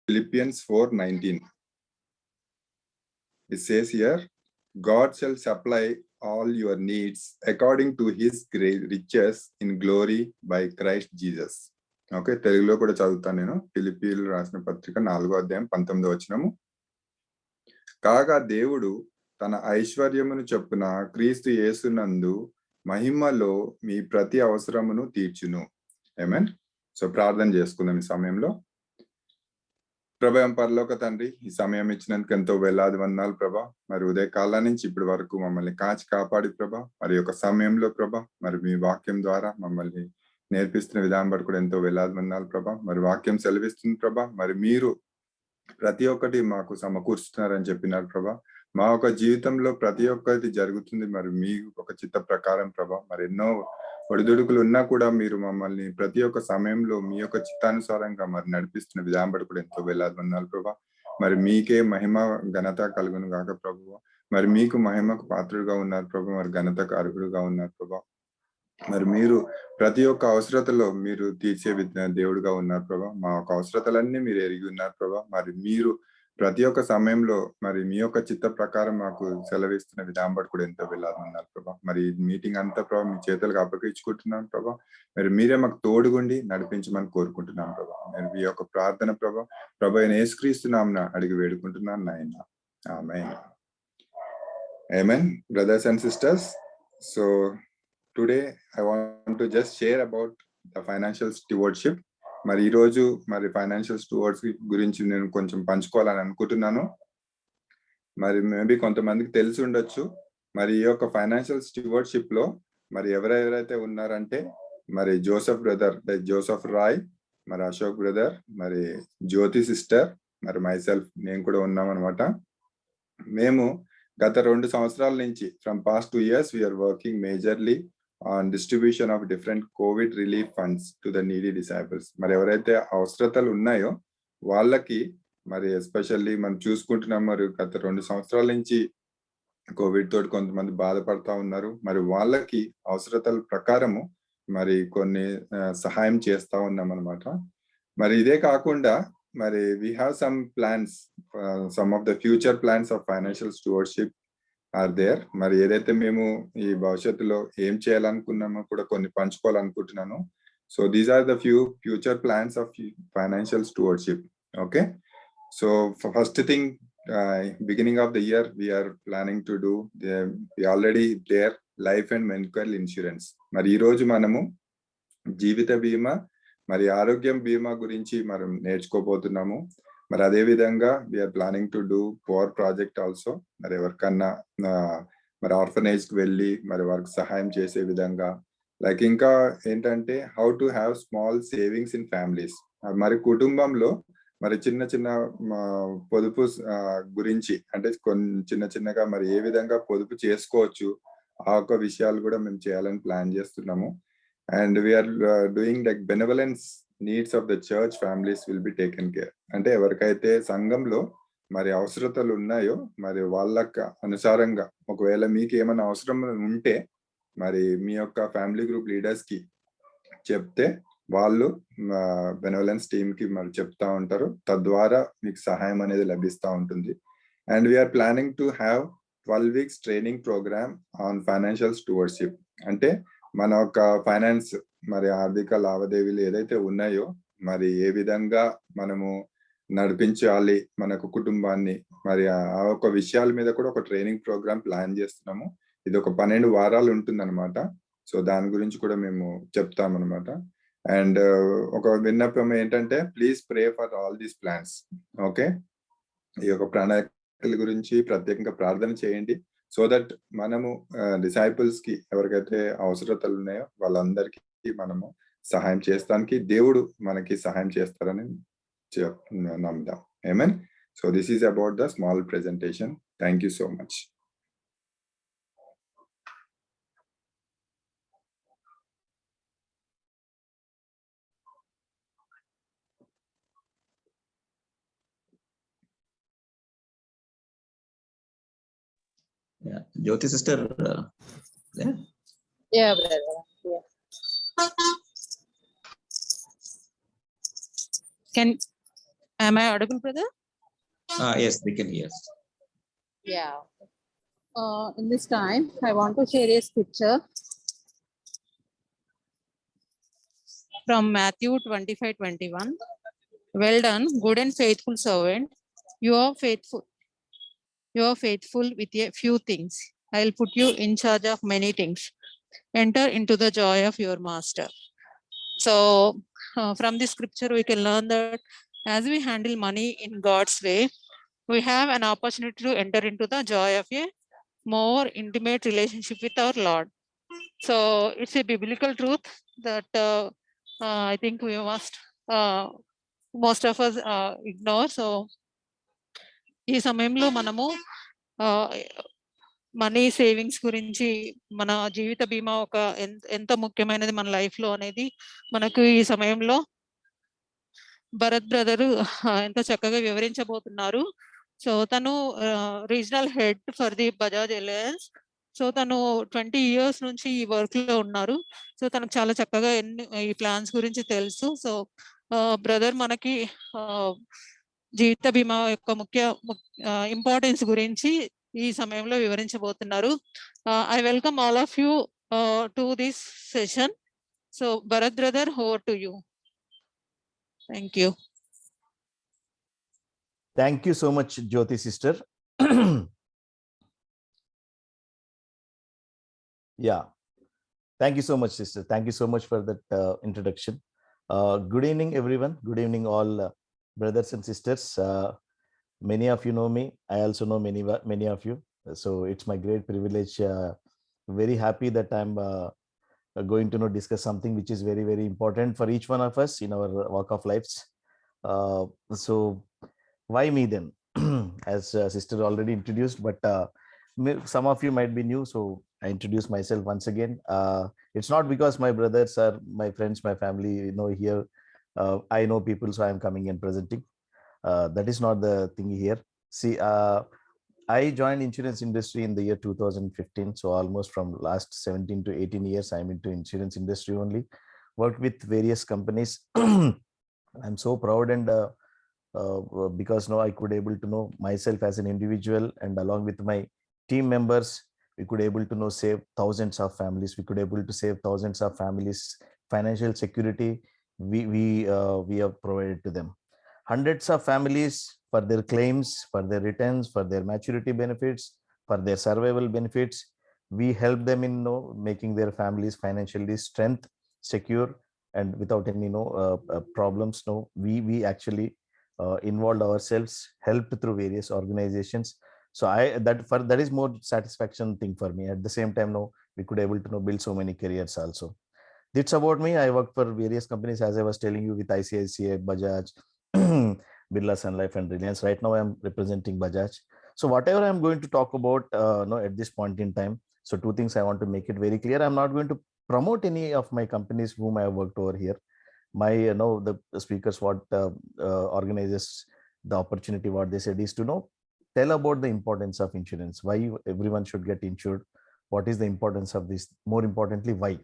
Philippians 4:19. It says here, God shall supply all your needs according to his great riches in glory by Christ Jesus. Okay, తెలుగులో కూడా చదువుతాను నేను. ఫిలిప్పీలు రాసిన పత్రిక 4:19. కాగా దేవుడు తన ఐశ్వర్యమును చొప్పున క్రీస్తు యేసునందు మహిమలో మీ ప్రతి అవసరమును తీర్చును. ఆమేన్. సో ప్రార్థన చేసుకుందాం ఈ సమయంలో. ప్రభా, పరలోక తండ్రి, ఈ సమయం ఇచ్చినందుకు ఎంతో వేలాది వందనాలు ప్రభా. మరి ఉదయకాలం నుంచి ఇప్పటి వరకు మమ్మల్ని కాచి కాపాడి ప్రభా, మరి యొక్క సమయంలో ప్రభా, మరి మీ వాక్యం ద్వారా మమ్మల్ని నేర్పిస్తున్న విధానం బట్టి కూడా ఎంతో వేలాది వందనాలు ప్రభా. మరి వాక్యం సెలవిస్తుంది ప్రభా, మరి మీరు ప్రతి ఒక్కటి మాకు సమకూర్చుతున్నారని చెప్పినారు ప్రభా. మా యొక్క జీవితంలో ప్రతి ఒక్కటి జరుగుతుంది మరి మీ ఒక చిత్త ప్రకారం ప్రభా. మరి ఎన్నో ఒడిదుడుకులు ఉన్నా కూడా మీరు మమ్మల్ని ప్రతి ఒక్క సమయంలో మీ యొక్క చిత్తానుసారంగా మరి నడిపిస్తున్న విధానం బట్టి కూడా ఎంతో వేలాది వందనాలు ప్రభా. మరి మీకే మహిమ ఘనత కలుగును గాక ప్రభు. మరి మీకు మహిమకు పాత్రుడుగా ఉన్నారు ప్రభు, మరి ఘనతకు అర్హుడుగా ఉన్నారు ప్రభా. మరి మీరు ప్రతి ఒక్క అవసరతలో మీరు తీర్చే దేవుడుగా ఉన్నారు ప్రభా. మా యొక్క అవసరతలన్నీ మీరు ఎరిగి ఉన్నారు ప్రభా. మరి మీరు ప్రతి ఒక్క సమయంలో మరి మీ యొక్క చిత్త ప్రకారం మాకు సెలవిస్తున్న విధానం బట్టి కూడా ఎంతో వేలాది ఉన్నారు ప్రభా. మరి మీటింగ్ అంతా ప్రభా మీ చేతులకు అప్పగించుకుంటున్నాను ప్రభా. మరి మీరే మాకు తోడుగుండి నడిపించమని కోరుకుంటున్నాను ప్రభా. మరి మీ యొక్క ప్రార్థన ప్రభా యేసుక్రీస్తు నామమున అడిగి వేడుకుంటున్నాను నాయన. Amen. Amen. Brothers and sisters, so today I want to just share about the financial stewardship. మరి ఈ రోజు మరి ఫైనాన్షియల్ స్టూవర్డ్షిప్ గురించి నేను కొంచెం పంచుకోవాలని అనుకుంటున్నాను. మరి మేబీ కొంతమందికి తెలిసి ఉండొచ్చు. మరి ఈ యొక్క ఫైనాన్షియల్ స్టూవర్డ్షిప్ లో మరి ఎవరెవరైతే ఉన్నారంటే మరి జోసెఫ్ బ్రదర్, జోసెఫ్ రాయ్, మరి అశోక్ బ్రదర్, మరి జ్యోతి సిస్టర్, మరి మైసెల్ఫ్, నేను కూడా ఉన్నాం అనమాట. మేము గత 2 సంవత్సరాల నుంచి from past 2 years we are working majorly on distribution of different COVID relief funds to the needy disciples. మరి ఎవరైతే అవసరతలు ఉన్నాయో వాళ్ళకి మరి ఎస్పెషల్లీ మనం చూసుకుంటున్నాం. మరి గత 2 సంవత్సరాల నుంచి కోవిడ్ తోటి కొంతమంది బాధపడతా ఉన్నారు. మరి వాళ్ళకి అవసరతల ప్రకారము మరి కొన్ని సహాయం చేస్తా ఉన్నాం అనమాట. మరి ఇదే కాకుండా మరి we have some plans, some of the future plans of financial stewardship are there. మరి ఏదైతే మేము ఈ భవిష్యత్తులో ఏం చేయాలనుకున్నామో కూడా కొన్ని పంచుకోవాలనుకుంటున్నాను. So these are the future plans of financial stewardship. Okay, so first thing, beginning of the year we are planning to do already their life and medical insurance. మరి ఈ రోజు మనము జీవిత బీమా మరి ఆరోగ్యం బీమా గురించి మనం నేర్చుకోబోతున్నాము. మరి అదే విధంగా we are planning to do power project also. మరి ఎవరికన్నా మరి ఆర్ఫనేజ్ కి వెళ్ళి మరి వారికి సహాయం చేసే విధంగా, లైక్ ఇంకా ఏంటంటే how to have small savings in families. మరి కుటుంబంలో మరి చిన్న చిన్న పొదుపు గురించి, అంటే చిన్న చిన్నగా మరి ఏ విధంగా పొదుపు చేసుకోవచ్చు ఆ ఒక విషయాలు కూడా మేము చేయాలని ప్లాన్ చేస్తున్నాము. And we are doing like benevolence needs of the church families will be taken care. అంటే ఎవరికైతే సంఘంలో మరి అవసరతలు ఉన్నాయో మరి వాళ్ళకి అనుసారంగా ఒకవేళ మీకు ఏమైనా అవసరం ఉంటే మరి మీ యొక్క ఫ్యామిలీ గ్రూప్ లీడర్స్ కి చెప్తే వాళ్ళు బెనవలెన్స్ టీమ్ కి మరి చెప్తా ఉంటారు. తద్వారా మీకు సహాయం అనేది లభిస్తూ ఉంటుంది. And we are planning to have 12 weeks training program on financial stewardship. అంటే మన యొక్క ఫైనాన్స్ మరి ఆర్థిక లావాదేవీలు ఏదైతే ఉన్నాయో మరి ఏ విధంగా మనము నడిపించాలి మనకు కుటుంబాన్ని, మరి ఆ ఒక విషయాల మీద కూడా ఒక ట్రైనింగ్ ప్రోగ్రామ్ ప్లాన్ చేస్తున్నాము. ఇది ఒక 12 వారాలు ఉంటుంది అనమాట. సో దాని గురించి కూడా మేము చెప్తామన్నమాట. అండ్ ఒక విన్నపం ఏంటంటే please pray for all these plans. Okay, ఈ యొక్క ప్రణాళికల గురించి ప్రత్యేకంగా ప్రార్థన చేయండి. సో దట్ మనము డిసైపుల్స్ కి ఎవరికైతే అవసరతలు ఉన్నాయో వాళ్ళందరికీ మనము సహాయం చేస్తానికి దేవుడు మనకి సహాయం చేస్తారని నమ్ముదాం. Amen. So this is about the small presentation. Thank you so much. Yeah, Jyoti sister, yeah. Yeah, brother. Yeah. Am I audible, brother? Yes, we can hear. Yeah. In this time, I want to share a scripture from Matthew 25:21. Well done, good and faithful servant. You are faithful. You are faithful with a few things. I'll put you in charge of many things. Enter into the joy of your master. So, from this scripture, we can learn that as we handle money in God's way, we have an opportunity to enter into the joy of a more intimate relationship with our Lord. So, it's a biblical truth that I think we must, most of us ignore. So, ఈ సమయంలో మనము money savings గురించి మన జీవిత బీమా ఒక ఎంత ముఖ్యమైనది మన లైఫ్ లో అనేది మనకు ఈ సమయంలో భరత్ బ్రదరు ఎంతో చక్కగా వివరించబోతున్నారు. సో తను regional head for the Bajaj alliance. So తను 20 years నుంచి ఈ వర్క్ లో ఉన్నారు. సో తనకు చాలా చక్కగా ఈ ప్లాన్స్ గురించి తెలుసు. సో బ్రదర్ మనకి జీవిత బీమా యొక్క ముఖ్య ఇంపార్టెన్స్ గురించి ఈ సమయంలో వివరించబోతున్నారు. I welcome all of you to this session. So Bharat brother, over to you. Thank you. Thank you so much, Jyoti sister. Yeah. Thank you so much, sister. Thank you so much for that introduction. Good evening, everyone. Good evening, all brothers and sisters. Many of you know me. I also know many of you. So it's my great privilege. Very happy that I'm going to discuss something which is very, very important for each one of us in our walk of lives. So why me then? As sister already introduced, but some of you might be new, so I introduce myself once again. It's not because my brothers are my friends, my family, here. I know people, so I'm coming and presenting. That is not the thing here. See, I joined insurance industry in the year 2015. So almost from last 17 to 18 years, I'm into insurance industry only. Worked with various companies. I'm so proud and because now I could able to know myself as an individual, and along with my team members, we could able to save thousands of families. We could able to save thousands of families financial security. We have provided to them. Hundreds of families for their claims, for their returns, for their maturity benefits, for their survival benefits. We help them in making their families financially strength, secure, and without any problems. We actually involved ourselves, helped through various organizations. So that is more satisfaction thing for me. At the same time, we could able to build so many careers also. That's about me. I worked for various companies, as I was telling you, with ICICI, Bajaj, Birla Sun Life, and Reliance. Right now, I'm representing Bajaj. So whatever I'm going to talk about at this point in time, so two things I want to make it very clear. I'm not going to promote any of my companies whom I have worked over here. My the speakers, what organizes the opportunity, what they said is to tell about the importance of insurance, why everyone should get insured, what is the importance of this, more importantly, why.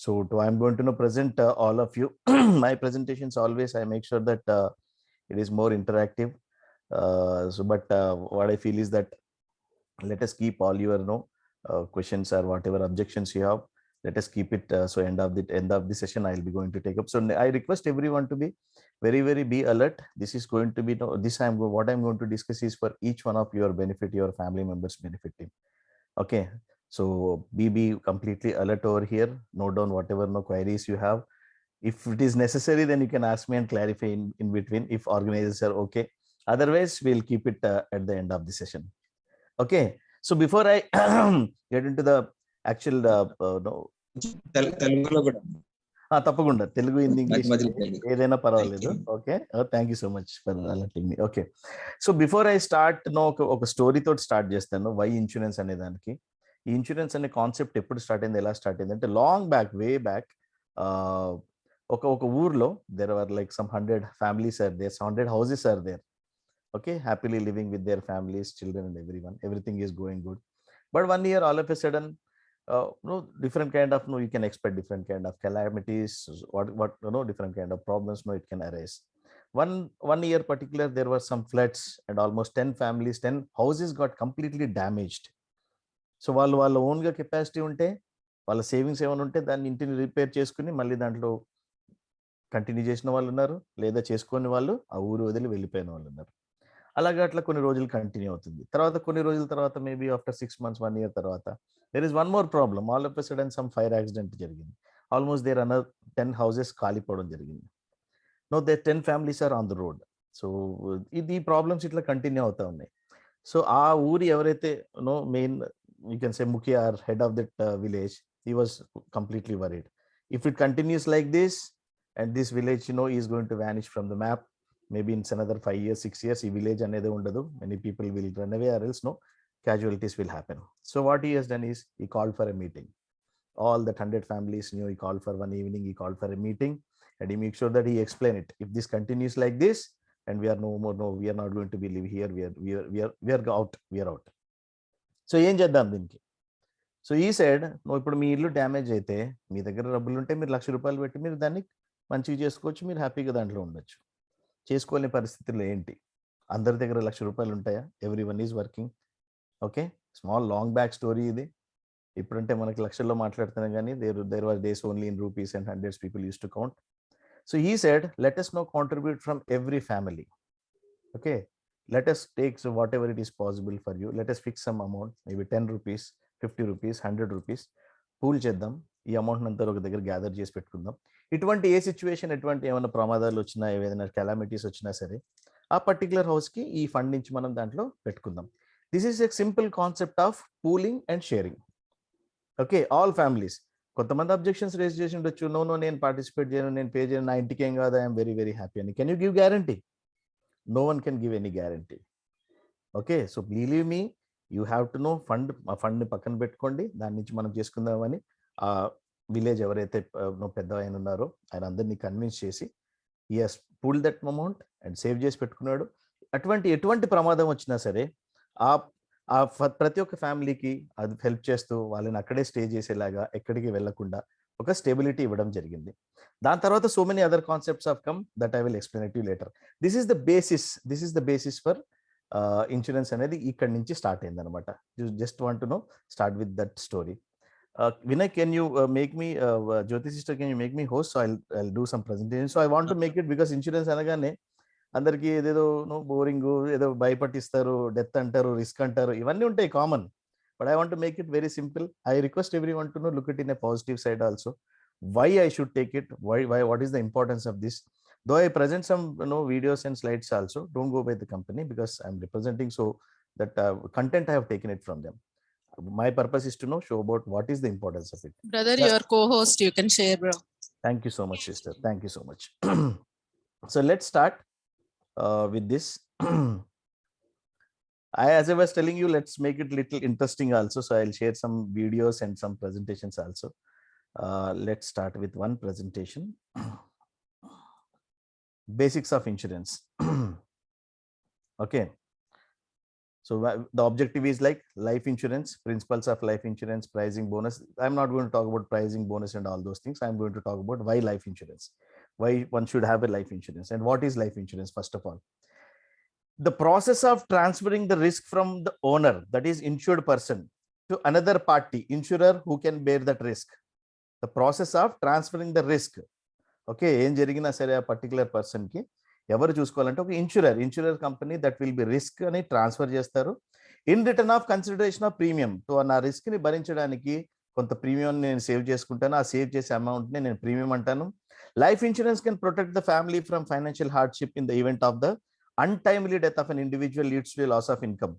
So I'm going to present all of you. My presentations always I make sure that it is more interactive. But what I feel is that let us keep all your questions or whatever objections you have. Let us keep it. So end of the session, I'll be going to take up. So I request everyone to be very, very be alert. This is going to be what I'm going to discuss is for each one of your benefit, your family members benefit team. Okay. So be completely alert over here. Note down whatever queries you have. If it is necessary, then you can ask me and clarify in between if organizers are okay. Otherwise, we'll keep it at the end of the session. Okay. So before I get into the actual తెలుగులో కూడా తప్పకుండా Telugu Hindi English మధ్య తెలుగు. ఏదైనా పర్వాలేదు. Thank you. Okay, thank you so much for alerting me. Okay, so before I start ఒక story తోటి start చేస్తాను. Why insurance అనే దానికి. ఈ ఇన్సూరెన్స్ అనే కాన్సెప్ట్ ఎప్పుడు స్టార్ట్ అయింది, ఎలా స్టార్ట్ అయింది అంటే లాంగ్ బ్యాక్, వే బ్యాక్, ఒక ఊర్లో there are like some 100 families are there, 100 houses are there. Okay, happily living with their families, children, and everyone. Everything is going good. But one year, all of a sudden, different kind of you can expect different kind of calamities. What different kind of problems it can arise. one year particular, there were some floods and almost 10 families, 10 houses got completely damaged. So వాళ్ళ ఓన్గా capacity ఉంటే, వాళ్ళ savings ఏమైనా ఉంటే దాన్ని ఇంటిని repair చేసుకుని మళ్ళీ దాంట్లో కంటిన్యూ చేసిన వాళ్ళు ఉన్నారు, లేదా చేసుకుని వాళ్ళు ఆ ఊరు వదిలి వెళ్ళిపోయిన వాళ్ళు ఉన్నారు. అలాగే అట్లా కొన్ని రోజులు కంటిన్యూ అవుతుంది. తర్వాత కొన్ని రోజుల తర్వాత మేబీ ఆఫ్టర్ 6 months 1 year తర్వాత there is one more problem. All of a sudden some fire accident జరిగింది. ఆల్మోస్ట్ దేర్ another 10 houses కాలిపోవడం జరిగింది. No there 10 families are on the road. So ఇది ప్రాబ్లమ్స్ ఇట్లా కంటిన్యూ అవుతా ఉన్నాయి. సో ఆ ఊరి ఎవరైతే main you can say mukhiya or head of that village, he was completely worried. If it continues like this and this village is going to vanish from the map, maybe in another 5 years 6 years ఈ village అనేది ఉండదు, many people will run away or else casualties will happen. So what he has done is he called for a meeting. All that 100 families knew. He called for one evening, he called for a meeting, and he make sure that he explain it. If this continues like this and we are we are not going to be live here, we are out. So ఏం చేద్దాం దీనికి? So ఈ side ఇప్పుడు మీ ఇల్లు damage అయితే మీ దగ్గర డబ్బులు ఉంటే మీరు ₹1,00,000 పెట్టి మీరు దాన్ని మంచిగా చేసుకోవచ్చు, మీరు హ్యాపీగా దాంట్లో ఉండొచ్చు. చేసుకోలేని పరిస్థితుల్లో ఏంటి? అందరి దగ్గర ₹1,00,000 ఉంటాయా? Everyone is working. Okay, small long back story ఇది. ఇప్పుడంటే మనకి లక్షల్లో మాట్లాడుతున్నాం, కానీ there was days only in rupees and hundreds people use to count. So he said, let us now contribute from every family. Okay, let us take whatever it is possible for you. Let us fix some amount, maybe 10 rupees, 50 rupees, 100 rupees. Pool చేద్దాం, ఈ amount అంతా ఒక దగ్గర gather చేసి పెట్టుకుందాం. ఇటువంటి ఏ situation, ఎటువంటి ఏమైనా ప్రమాదాలు వచ్చినా, ఏదైనా కెలామిటీస్ వచ్చినా సరే ఆ పర్టికులర్ హౌస్కి ఈ ఫండ్ నుంచి మనం దాంట్లో పెట్టుకుందాం. This is a simple concept of pooling and sharing. Okay, all families. కొంతమంది అబ్జెక్షన్స్ రేజ్ చేసి ఉండొచ్చు, నో నేను పార్టిసిపేట్ చేయను, నేను పే చేయను, నా ఇంటికి ఏం కాదు, ఐఎమ్ వెరీ వెరీ హ్యాపీ అని. Can you give guarantee? No one can give any guarantee. Okay, so believe me, you have to no ఫండ్ని పక్కన పెట్టుకోండి, దాని నుంచి మనం చేసుకుందామని ఆ విలేజ్ ఎవరైతే పెద్ద ఆయన ఉన్నారో ఆయన అందరినీ కన్విన్స్ చేసి as pool that amount and save చేసి పెట్టుకున్నాడు. ఎటువంటి ప్రమాదం వచ్చినా సరే ఆ ప్రతి ఒక్క ఫ్యామిలీకి అది హెల్ప్ చేస్తూ వాళ్ళని అక్కడే స్టే చేసేలాగా ఎక్కడికి వెళ్లకుండా ఒక స్టెబిలిటీ ఇవ్వడం జరిగింది. దాని తర్వాత so many other concepts of come that I will explain it you later. This is the basis for insurance అనేది ఇక్కడి నుంచి స్టార్ట్ అయింది అనమాట. Just want to no start with that story. Vinay, can you make me Jyoti sister, can you make me host? So I'll do some presentation. So I want to make it because insurance అనగానే అందరికి ఏదేదో boring, ఏదో భయపట్టిస్తారు, death అంటారు, risk అంటారు, ఇవన్నీ ఉంటాయి common. But I want to make it very simple. I request everyone to look it in a positive side also. Why I should take it? Why? What is the importance of this? Though I present some videos and slides also, don't go by the company because I'm representing. So that content I have taken it from them. My purpose is to show about what is the importance of it. Brother, your co-host, you can share, bro. Thank you so much, sister. Thank you so much. So let's start with this. As I was telling you, let's make it little interesting also. So I'll share some videos and some presentations also. Let's start with one presentation. Basics of insurance. Okay. So the objective is like life insurance, principles of life insurance, pricing, bonus. I'm not going to talk about pricing, bonus and all those things. I'm going to talk about why life insurance, why one should have a life insurance, and what is life insurance first of all. The process of transferring the risk from the owner, that is insured person, to another party, insurer who can bear that risk. The process of transferring the risk. Okay, ఏం జరిగినా సరే ఆ particular పర్సన్కి ఎవరు చూసుకోవాలంటే ఒక insurer company that will be risk అని transfer చేస్తారు. In return of consideration of premium. So నా రిస్క్ ని భరించడానికి కొంత ప్రీమియం నేను సేవ్ చేసుకుంటాను, ఆ సేవ్ చేసే అమౌంట్ ని నేను ప్రీమియం అంటాను. Life insurance can protect the family from financial hardship in the event of the untimely death of an individual leads to a loss of income.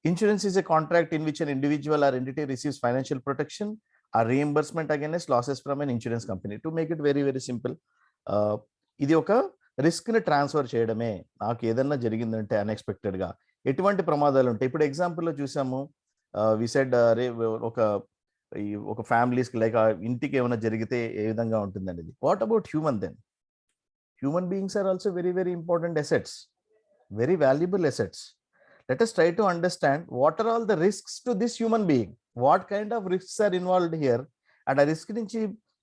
Insurance is a contract in which an individual or entity receives financial protection or reimbursement against losses from an insurance company. To make it very very simple, ఇది ఒక risk ని transfer చేయడమే. నాకు ఏదన్నా జరిగిందంటే unexpected గా ఎటువంటి ప్రమాదాలు ఉంటాయి. ఇప్పుడు ఎగ్జాంపుల్లో చూసాము, వి సెడ్ ఒక ఫ్యామిలీస్ కి లైక్ ఇంటికి ఏమైనా జరిగితే ఏ విధంగా ఉంటుంది అనేది. What about human then? Human beings are also very very important assets, very valuable assets. Let us try to understand what are all the risks to this human being, what kind of risks are involved here, and ఆ risk నుంచి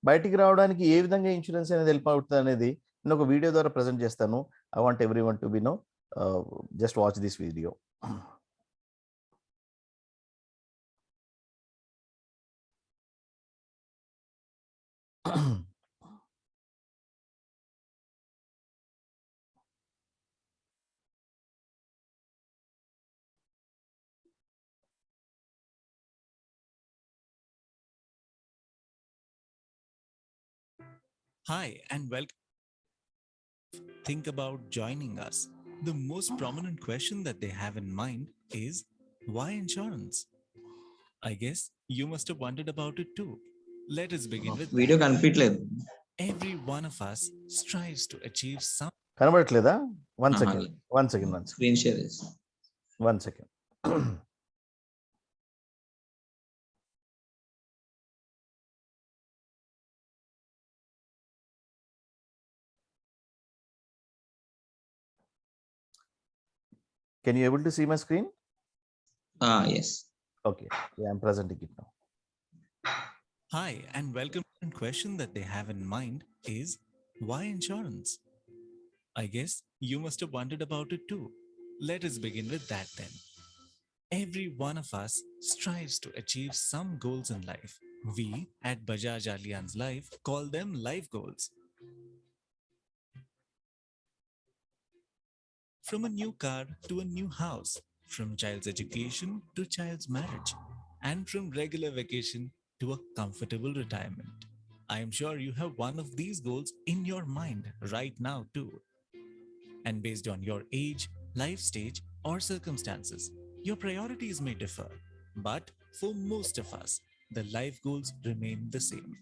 బయటికి రావడానికి ఏ విధంగా insurance అనేది help అవుతుంది అనేది నేను ఒక వీడియో ద్వారా ప్రజెంట్ చేస్తాను. I want everyone to be know. Just watch this video. Hi, and welcome. Think about joining us. The most prominent question that they have in mind is why insurance? I guess you must have wondered about it too. Let us begin with video that. కనిపించలేదు. Every one of us strives to achieve some. కనబడట్లేదా? One ఆహా, second. One second. Screen share చేసి. One second. Can you able to see my screen? Yes. Okay. Yeah, I'm presenting it now. Hi, and welcome. The question that they have in mind is why insurance? I guess you must have wondered about it too. Let us begin with that then. Every one of us strives to achieve some goals in life. We at Bajaj Allianz Life call them life goals. From a new car to a new house, from child's education to child's marriage, and from regular vacation to a comfortable retirement. I am sure you have one of these goals in your mind right now too. And based on your age, life stage, or circumstances, your priorities may differ. But for most of us, the life goals remain the same.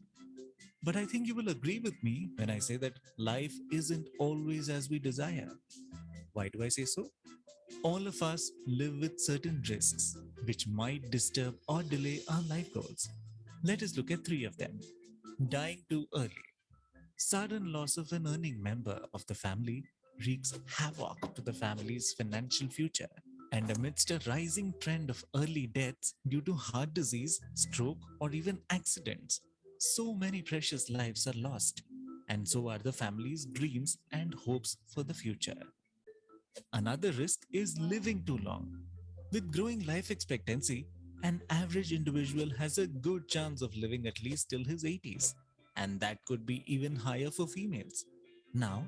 But I think you will agree with me when I say that life isn't always as we desire. Why do I say so? All of us live with certain risks which might disturb or delay our life goals. Let us look at three of them. Dying too early. Sudden loss of an earning member of the family wreaks havoc to the family's financial future. And amidst a rising trend of early deaths due to heart disease, stroke, or even accidents, so many precious lives are lost. And so are the family's dreams and hopes for the future. Another risk is living too long. With growing life expectancy, an average individual has a good chance of living at least till his 80s, and that could be even higher for females. Now,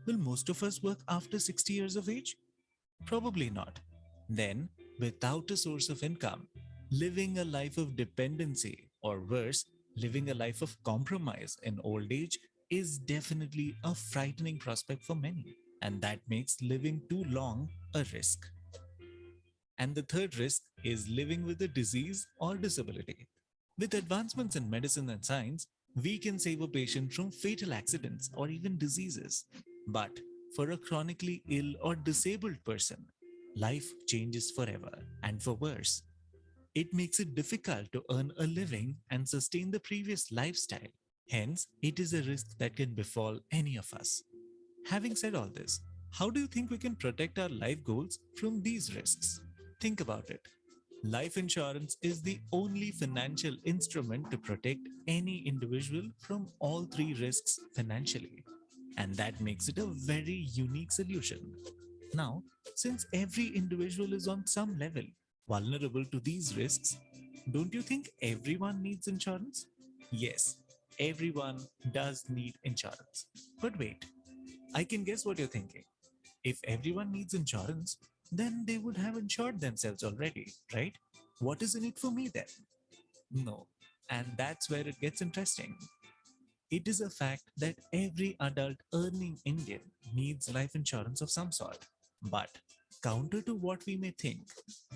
will most of us work after 60 years of age? Probably not. Then, without a source of income, living a life of dependency, or worse, living a life of compromise in old age is definitely a frightening prospect for many, and that makes living too long a risk. And the third risk is living with a disease or disability. With advancements in medicine and science, we can save a patient from fatal accidents or even diseases. But for a chronically ill or disabled person, life changes forever and for worse. It makes it difficult to earn a living and sustain the previous lifestyle. Hence, it is a risk that can befall any of us. Having said all this, how do you think we can protect our life goals from these risks? Think about it. Life insurance is the only financial instrument to protect any individual from all three risks financially. And that makes it a very unique solution. Now, since every individual is on some level vulnerable to these risks, don't you think everyone needs insurance? Yes, everyone does need insurance. But wait, I can guess what you're thinking. If everyone needs insurance, then they would have insured themselves already, right? What is in it for me then? No. And that's where it gets interesting. It is a fact that every adult earning Indian needs life insurance of some sort. But counter to what we may think,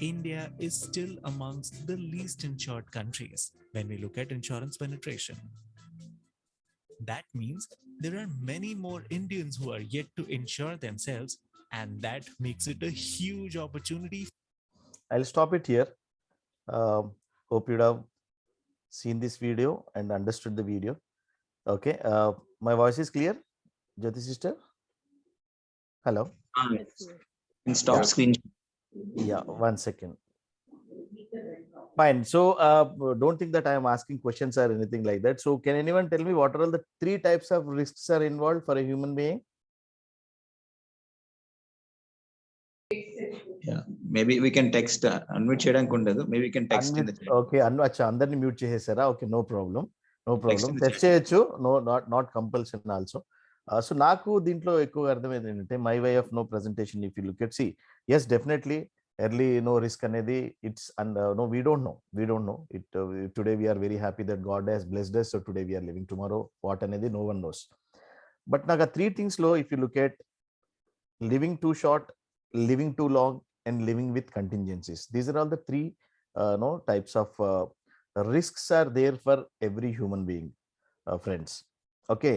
India is still amongst the least insured countries when we look at insurance penetration. That means there are many more Indians who are yet to insure themselves, and that makes it a huge opportunity. I'll stop it here. Hope you'd have seen this video and understood the video. Okay. My voice is clear, Jyoti sister? Hello. And stop Yeah. screen. Yeah, 1 second. Fine. So don't think that I am asking questions or anything like that. So can anyone tell me what are all the three types of risks are involved for a human being? Yeah, maybe we can text. Unmute చేయడానికి ఉండదు. Maybe we can text in the chat. Okay అచ్చా అందరిని mute చేసేసారా? Okay, no problem, no problem, in the test chat. చేయొచ్చు, no not compulsion also. So నాకు దీంట్లో ఎక్కువ అర్థమైంది ఏంటంటే my way of no presentation if you look at C S definitely early no risk అనేది it's and no we don't know it today we're very happy that God he's blessed us, so today we're living, tomorrow what అనేది no one knows. But నాకు ఆ 3 things లో if you look at living to short, living too long, and living with contingencies, these are all the 3 no types of risks are there for every human being, friends. Okay,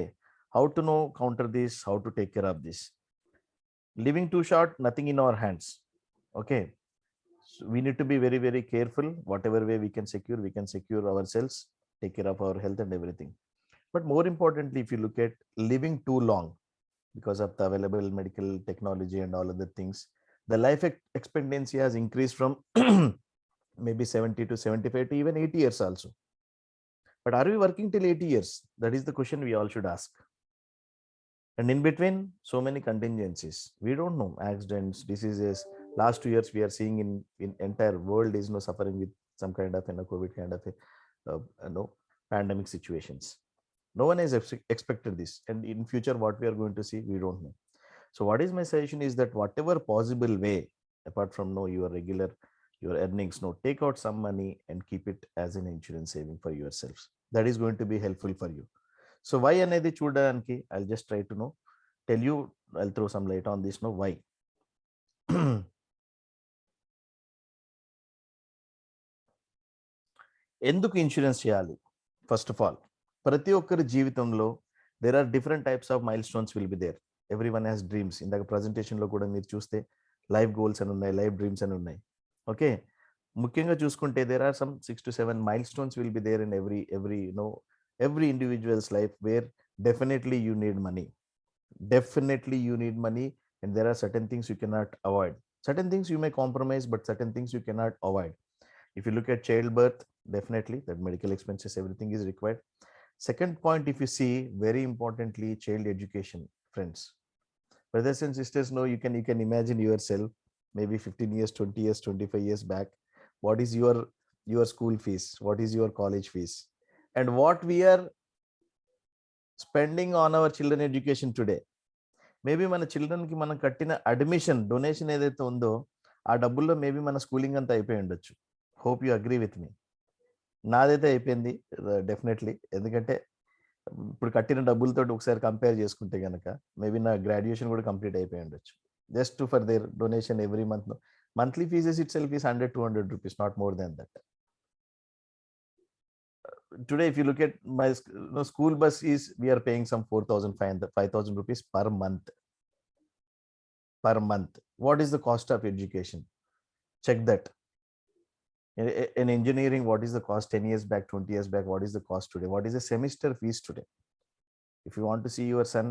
how to know counter this, how to take care of this? Living too short, nothing in our hands. Okay, so we need to be very very careful. Whatever way we can secure ourselves, take care of our health and everything. But more importantly, if you look at living too long, because of the available medical technology and all other things, the life expectancy has increased from maybe 70 to 75 to even 80 years also. But are we working till 80 years? That is the question we all should ask. And in between, so many contingencies. We don't know, accidents, diseases. Last 2 years, we are seeing in entire world is suffering with some kind of COVID kind of pandemic situations. No one has expected this, and in future what we are going to see, we don't know. So what is my suggestion is that whatever possible way, apart from your regular your earnings, take out some money and keep it as an insurance saving for yourselves. That is going to be helpful for you. So why anedi chudaniki, I'll just try to tell you, I'll throw some light on this. Why? ఎందుకు insurance చేయాలి? First of all, ప్రతి ఒక్కరి జీవితంలో there are different types of milestones will be there. Everyone has dreams. ఇందాక ప్రజెంటేషన్లో కూడా మీరు చూస్తే లైఫ్ గోల్స్ అని ఉన్నాయి, లైఫ్ డ్రీమ్స్ అని ఉన్నాయి. ఓకే, ముఖ్యంగా చూసుకుంటే there are some 6 to 7 milestones will be there in every individual's life where definitely you need money. And there are certain things you cannot avoid. Certain things you may compromise, but certain things you cannot avoid. If you look at childbirth, definitely that medical expenses, everything is required. Second point, if you see, very importantly, child education, friends. Brothers and sisters, you can imagine yourself maybe 15 years, 20 years, 25 years back. What is your school fees? What is your college fees? And what we are spending on our children education today. Maybe మన చిల్డ్రన్కి మనం కట్టిన admission donation ఏదైతే ఉందో ఆ డబ్బుల్లో maybe మన schooling అంతా అయిపోయి ఉండొచ్చు. Hope you agree with me. నాదైతే అయిపోయింది డెఫినెట్లీ. ఎందుకంటే ఇప్పుడు కట్టిన డబ్బులతో ఒకసారి కంపేర్ చేసుకుంటే కనుక మేబీ నా గ్రాడ్యుయేషన్ కూడా కంప్లీట్ అయిపోయి ఉండొచ్చు. Just for their donation every month. Monthly fees it self is 100-200 rupees, not more than that. Today, if you look at my school bus, we are paying some 4,500 rupees per month. What is the cost of education? Check that. In engineering, what is the cost 10 years back, 20 years back? What is the cost today? What is the semester fees today? If you want to see your son,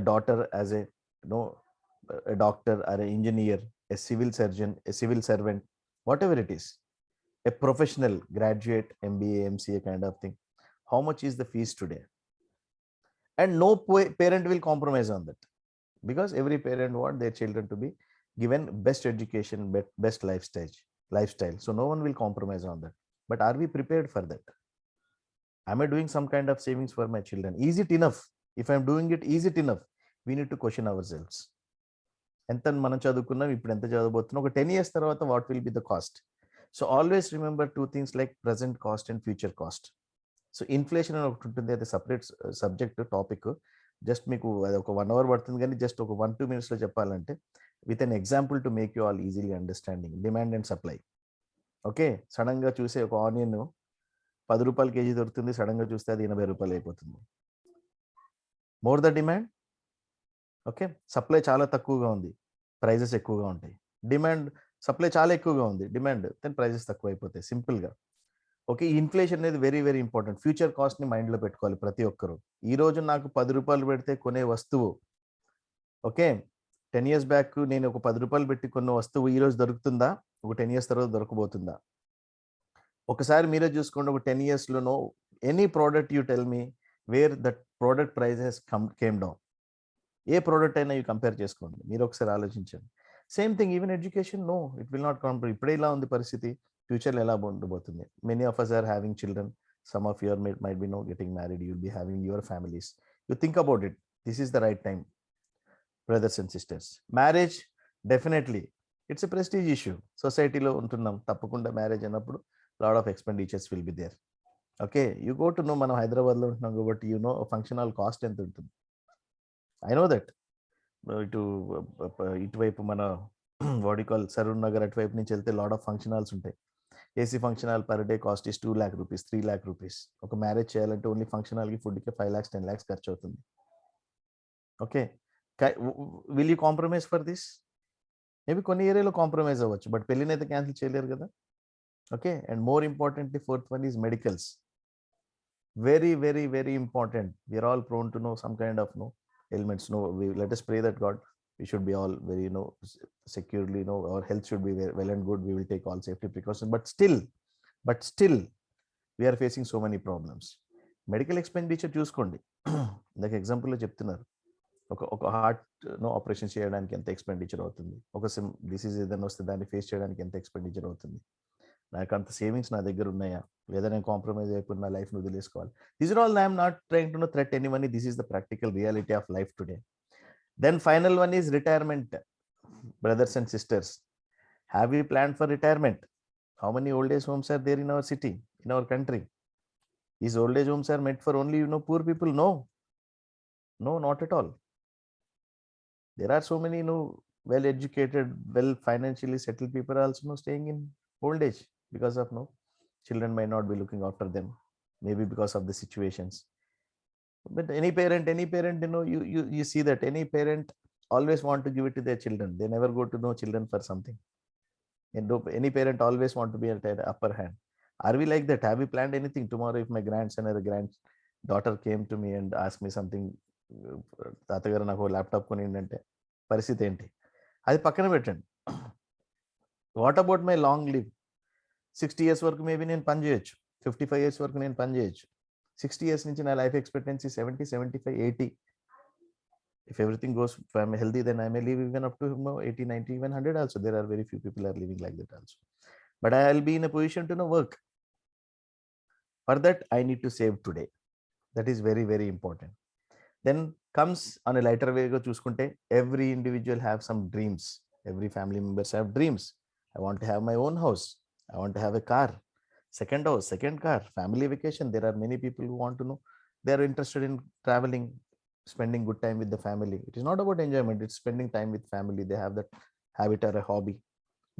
a daughter as a doctor or an engineer, a civil surgeon, a civil servant, whatever it is, a professional graduate, MBA, MCA kind of thing, how much is the fees today? And no parent will compromise on that, because every parent wants their children to be given best education, best lifestyle. So no one will compromise on that. But are we prepared for that? Am I doing some kind of savings for my children? Is it enough? If I'm doing it, is it enough? We need to question ourselves. ఎంత మనం చదువుకున్నాం, ఇప్పుడు ఎంత చదవబోతున్నాం, ఒక 10 years తర్వాత what will be the cost? So always remember 2 things like present cost and future cost. So inflation అని ఒకటి ఉంటుంది, అది సపరేట్ సబ్జెక్ట్ టాపిక్. జస్ట్ మీకు అది ఒక 1 hour పడుతుంది, కానీ జస్ట్ ఒక 1-2 minutes లో చెప్పాలంటే with an example to make you all easily understanding. Demand and supply. Okay, sudden గా చూసే ఒక ఆనియన్ 10 రూపాయలు కేజీ దొరుకుతుంది, సడన్ గా చూస్తే అది 80 రూపాయలు అయిపోతుంది. More the demand, okay, supply చాలా తక్కువగా ఉంది, ప్రైజెస్ ఎక్కువగా ఉంటాయి. సప్లై చాలా ఎక్కువగా ఉంది, డిమాండ్ దెన్ ప్రైజెస్ తక్కువ అయిపోతాయి, సింపుల్గా. ఓకే, ఈ ఇన్ఫ్లేషన్ అనేది వెరీ వెరీ ఇంపార్టెంట్. ఫ్యూచర్ కాస్ట్ని మైండ్లో పెట్టుకోవాలి ప్రతి ఒక్కరు. ఈ రోజు నాకు 10 రూపాయలు పెడితే కొనే వస్తువు, ఓకే, 10 years బ్యాక్ నేను ఒక 10 రూపాయలు పెట్టి కొన్న వస్తువు ఈ రోజు దొరుకుతుందా, ఒక 10 years తర్వాత దొరకబోతుందా? ఒకసారి మీరే చూసుకోండి, ఒక 10 years లోనో any product you tell me where that product price has came down. ఏ ప్రోడక్ట్ అయినా యూ కంపేర్ చేసుకోండి, మీరు ఒకసారి ఆలోచించండి. Same thing even education, no it will not compromise. ఇప్పుడే ఇలా ఉంది పరిస్థితి, ఫ్యూచర్లో ఎలా ఉండబోతుంది? Many of us are having children, some of your might be no getting married, you will be having your families. You think about it, this is the right time, brothers and sisters. Marriage, definitely it's a prestige issue. సొసైటీలో ఉంటున్నాం, తప్పకుండా marriage అన్నప్పుడు lot of expenditures will be there. Okay, you go to no, మనం హైదరాబాద్లో ఉంటున్నాం కాబట్టి you know function hall cost ఎంత ఉంటుంది. I know that. ఇటువైపు మన what you call Saroor Nagar అటువైపు నుంచి వెళ్తే లాట్ ఆఫ్ ఫంక్షన్ హాల్స్ ఉంటాయి. AC function hall per day cost is 2 lakh rupees, 3 lakh rupees. ఒక మ్యారేజ్ చేయాలంటే ఓన్లీ ఫంక్షన్ హాల్కి ఫుడ్కి 5 lakhs 10 lakhs ఖర్చు అవుతుంది. Okay, will you compromise for this? Maybe కొన్ని ఏరియాలో కాంప్రమైజ్ అవ్వచ్చు, బట్ పెళ్ళినైతే క్యాన్సిల్ చేయలేరు కదా. Okay, and more importantly fourth one is medicals. Very very very important. We are all prone to no some kind of no ailments. No, let us pray that God, we should be all very securely, our health should be well and good. We will take all safety precautions, but still we are facing so many problems. Medical expenditure చూసుకోండి. ఇందాక ఎగ్జాంపుల్లో చెప్తున్నారు, ఒక heart operation చేయడానికి ఎంత expenditure అవుతుంది, ఒక disease ఏదైనా వస్తే దాన్ని ఫేస్ చేయడానికి ఎంత ఎక్స్పెండిచర్ అవుతుంది. నాకు అంత సేవింగ్స్ నా దగ్గర ఉన్నాయా, లేదా నేను కాంప్రమైజ్ అయిపోయి నా లైఫ్ని వదిలేసుకోవాలి? These are all, I'm not trying to threat anyone. This is the practical reality of life today. Then final one is retirement. Brothers and sisters, have you plan for retirement? How many old age homes are there in our city, in our country? These old age homes are meant for only poor people? No, not at all. There are so many well educated, well financially settled people also staying in old age, because of children might not be looking after them, maybe because of the situations. But any parent, you see that any parent always want to give it to their children. They never go to know children for something. And any parent always want to be at the upper hand. Are we like that? Have we planned anything? Tomorrow if my grandson or a granddaughter came to me and asked me something, తాతగారు నాకు laptop కొనిందంటే పరిస్థితి ఏంటి? అది పక్కన పెట్టండి. What about my long live? 60 years వరకు maybe నేను పని చేయొచ్చు, 55 years వరకు నేను పని చేయొచ్చు. 60 years నుంచి నా life expectancy 70, 75, 80. If everything goes, if I'm healthy, then I may live even up to 80, 90, even 100 also. There are very few people are living like that also. But I'll be in a position to work. For that, I need to save today. That is very, very important. Then comes on a lighter way, chuskunte, every individual have some dreams. Every family members have dreams. I want to have my own house. I want to have a car, second house, second car, family vacation. There are many people who want to know, they are interested in traveling, spending good time with the family. It is not about enjoyment, it's spending time with family. They have that habit or a hobby.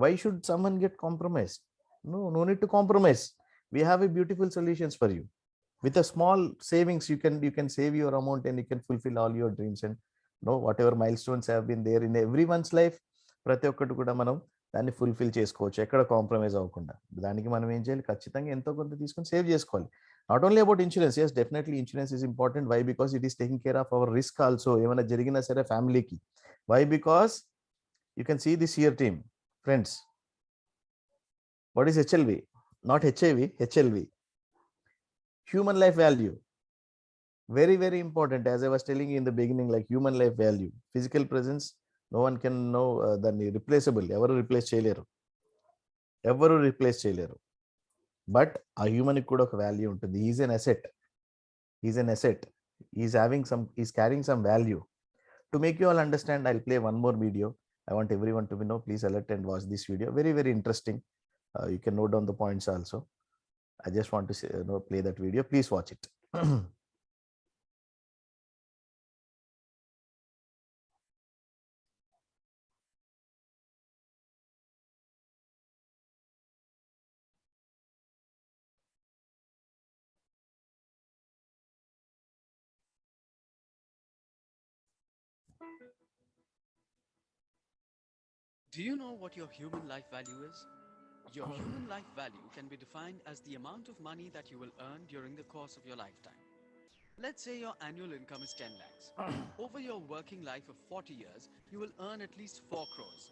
Why should someone get compromised? No need to compromise. We have a beautiful solutions for you. With a small savings, you can save your amount and you can fulfill all your dreams, and whatever milestones have been there in everyone's life, ప్రతి ఒక్కటి కూడా మనం దాన్ని fulfil చేసుకోవచ్చు, ఎక్కడ compromise అవ్వకుండా. దానికి మనం ఏం చేయాలి? ఖచ్చితంగా ఎంతో కొంత తీసుకొని సేవ్ చేసుకోవాలి. Not only about insurance. yes, definitely insurance is important. Why? Because it is taking care of our risk also. ఏమైనా జరిగినా సరే ఫ్యామిలీకి. Why? Because you can see this here team, friends. What is HLV? Not HIV, HLV. Human life value. Very, very important. As I was telling you in the beginning, like human life value, physical presence, no one can know దాన్ని replaceable. ఎవరు replace చేయలేరు. But ఆ హ్యూమన్కి కూడా ఒక value ఉంటుంది. Is an asset. Is carrying some value. To make you all understand, I will play one more video. I want everyone to know, please alert and watch this video. Very, very interesting. You can note down the points also. I just want to say, play that video. Please watch it. Do you know what your human life value is? Your human life value can be defined as the amount of money that you will earn during the course of your lifetime. Let's say your annual income is 10 lakhs. Over your working life of 40 years, you will earn at least 4 crores,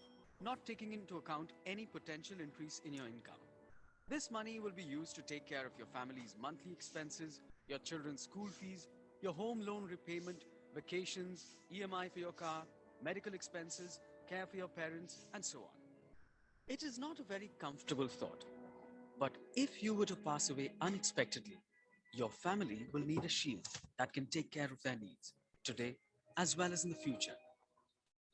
not taking into account any potential increase in your income. This money will be used to take care of your family's monthly expenses, your children's school fees, your home loan repayment, vacations, EMI for your car, medical expenses, care for your parents, and so on. It is not a very comfortable thought, but if you were to pass away unexpectedly, your family will need a shield that can take care of their needs today as well as in the future.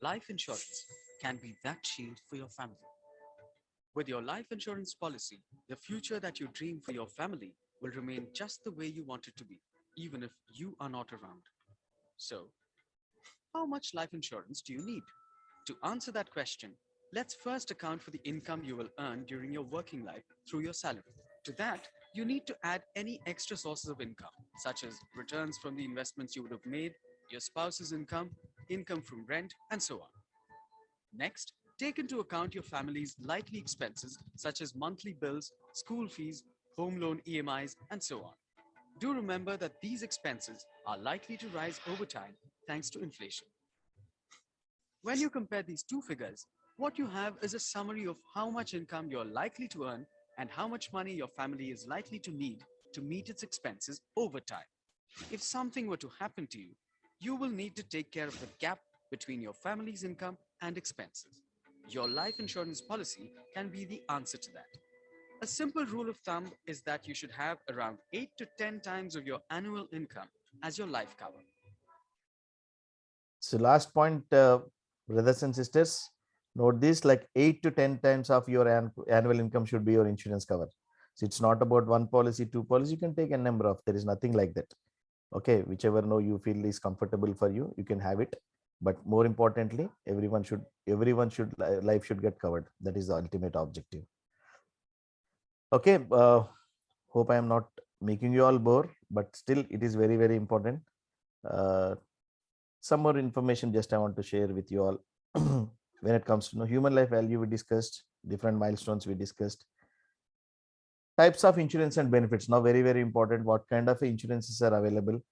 Life insurance can be that shield for your family. With your life insurance policy, the future that you dream for your family will remain just the way you want it to be, even if you are not around. So, how much life insurance do you need? To answer that question, let's first account for the income you will earn during your working life through your salary. To that, you need to add any extra sources of income, such as returns from the investments you would have made, your spouse's income, income from rent, and so on. Next, take into account your family's likely expenses, such as monthly bills, school fees, home loan EMIs, and so on. Do remember that these expenses are likely to rise over time thanks to inflation. When you compare these two figures, what you have is a summary of how much income you're likely to earn and how much money your family is likely to need to meet its expenses over time. If something were to happen to you, you will need to take care of the gap between your family's income and expenses. Your life insurance policy can be the answer to that. A simple rule of thumb is that you should have around 8 to 10 times of your annual income as your life cover. So last point, brothers and sisters, note this, like 8 to 10 times of your annual income should be your insurance cover. So it's not about one policy, two policy, you can take a number of, there is nothing like that. Okay, whichever no you feel is comfortable for you, you can have it. But more importantly, everyone should life should get covered. That is the ultimate objective. Okay, hope I am not making you all bore, but still it is very, very important. Some more information just I want to share with you all. When it comes to human life value, we discussed different milestones, we discussed types of insurance and benefits. Now very, very important, what kind of insurances are available,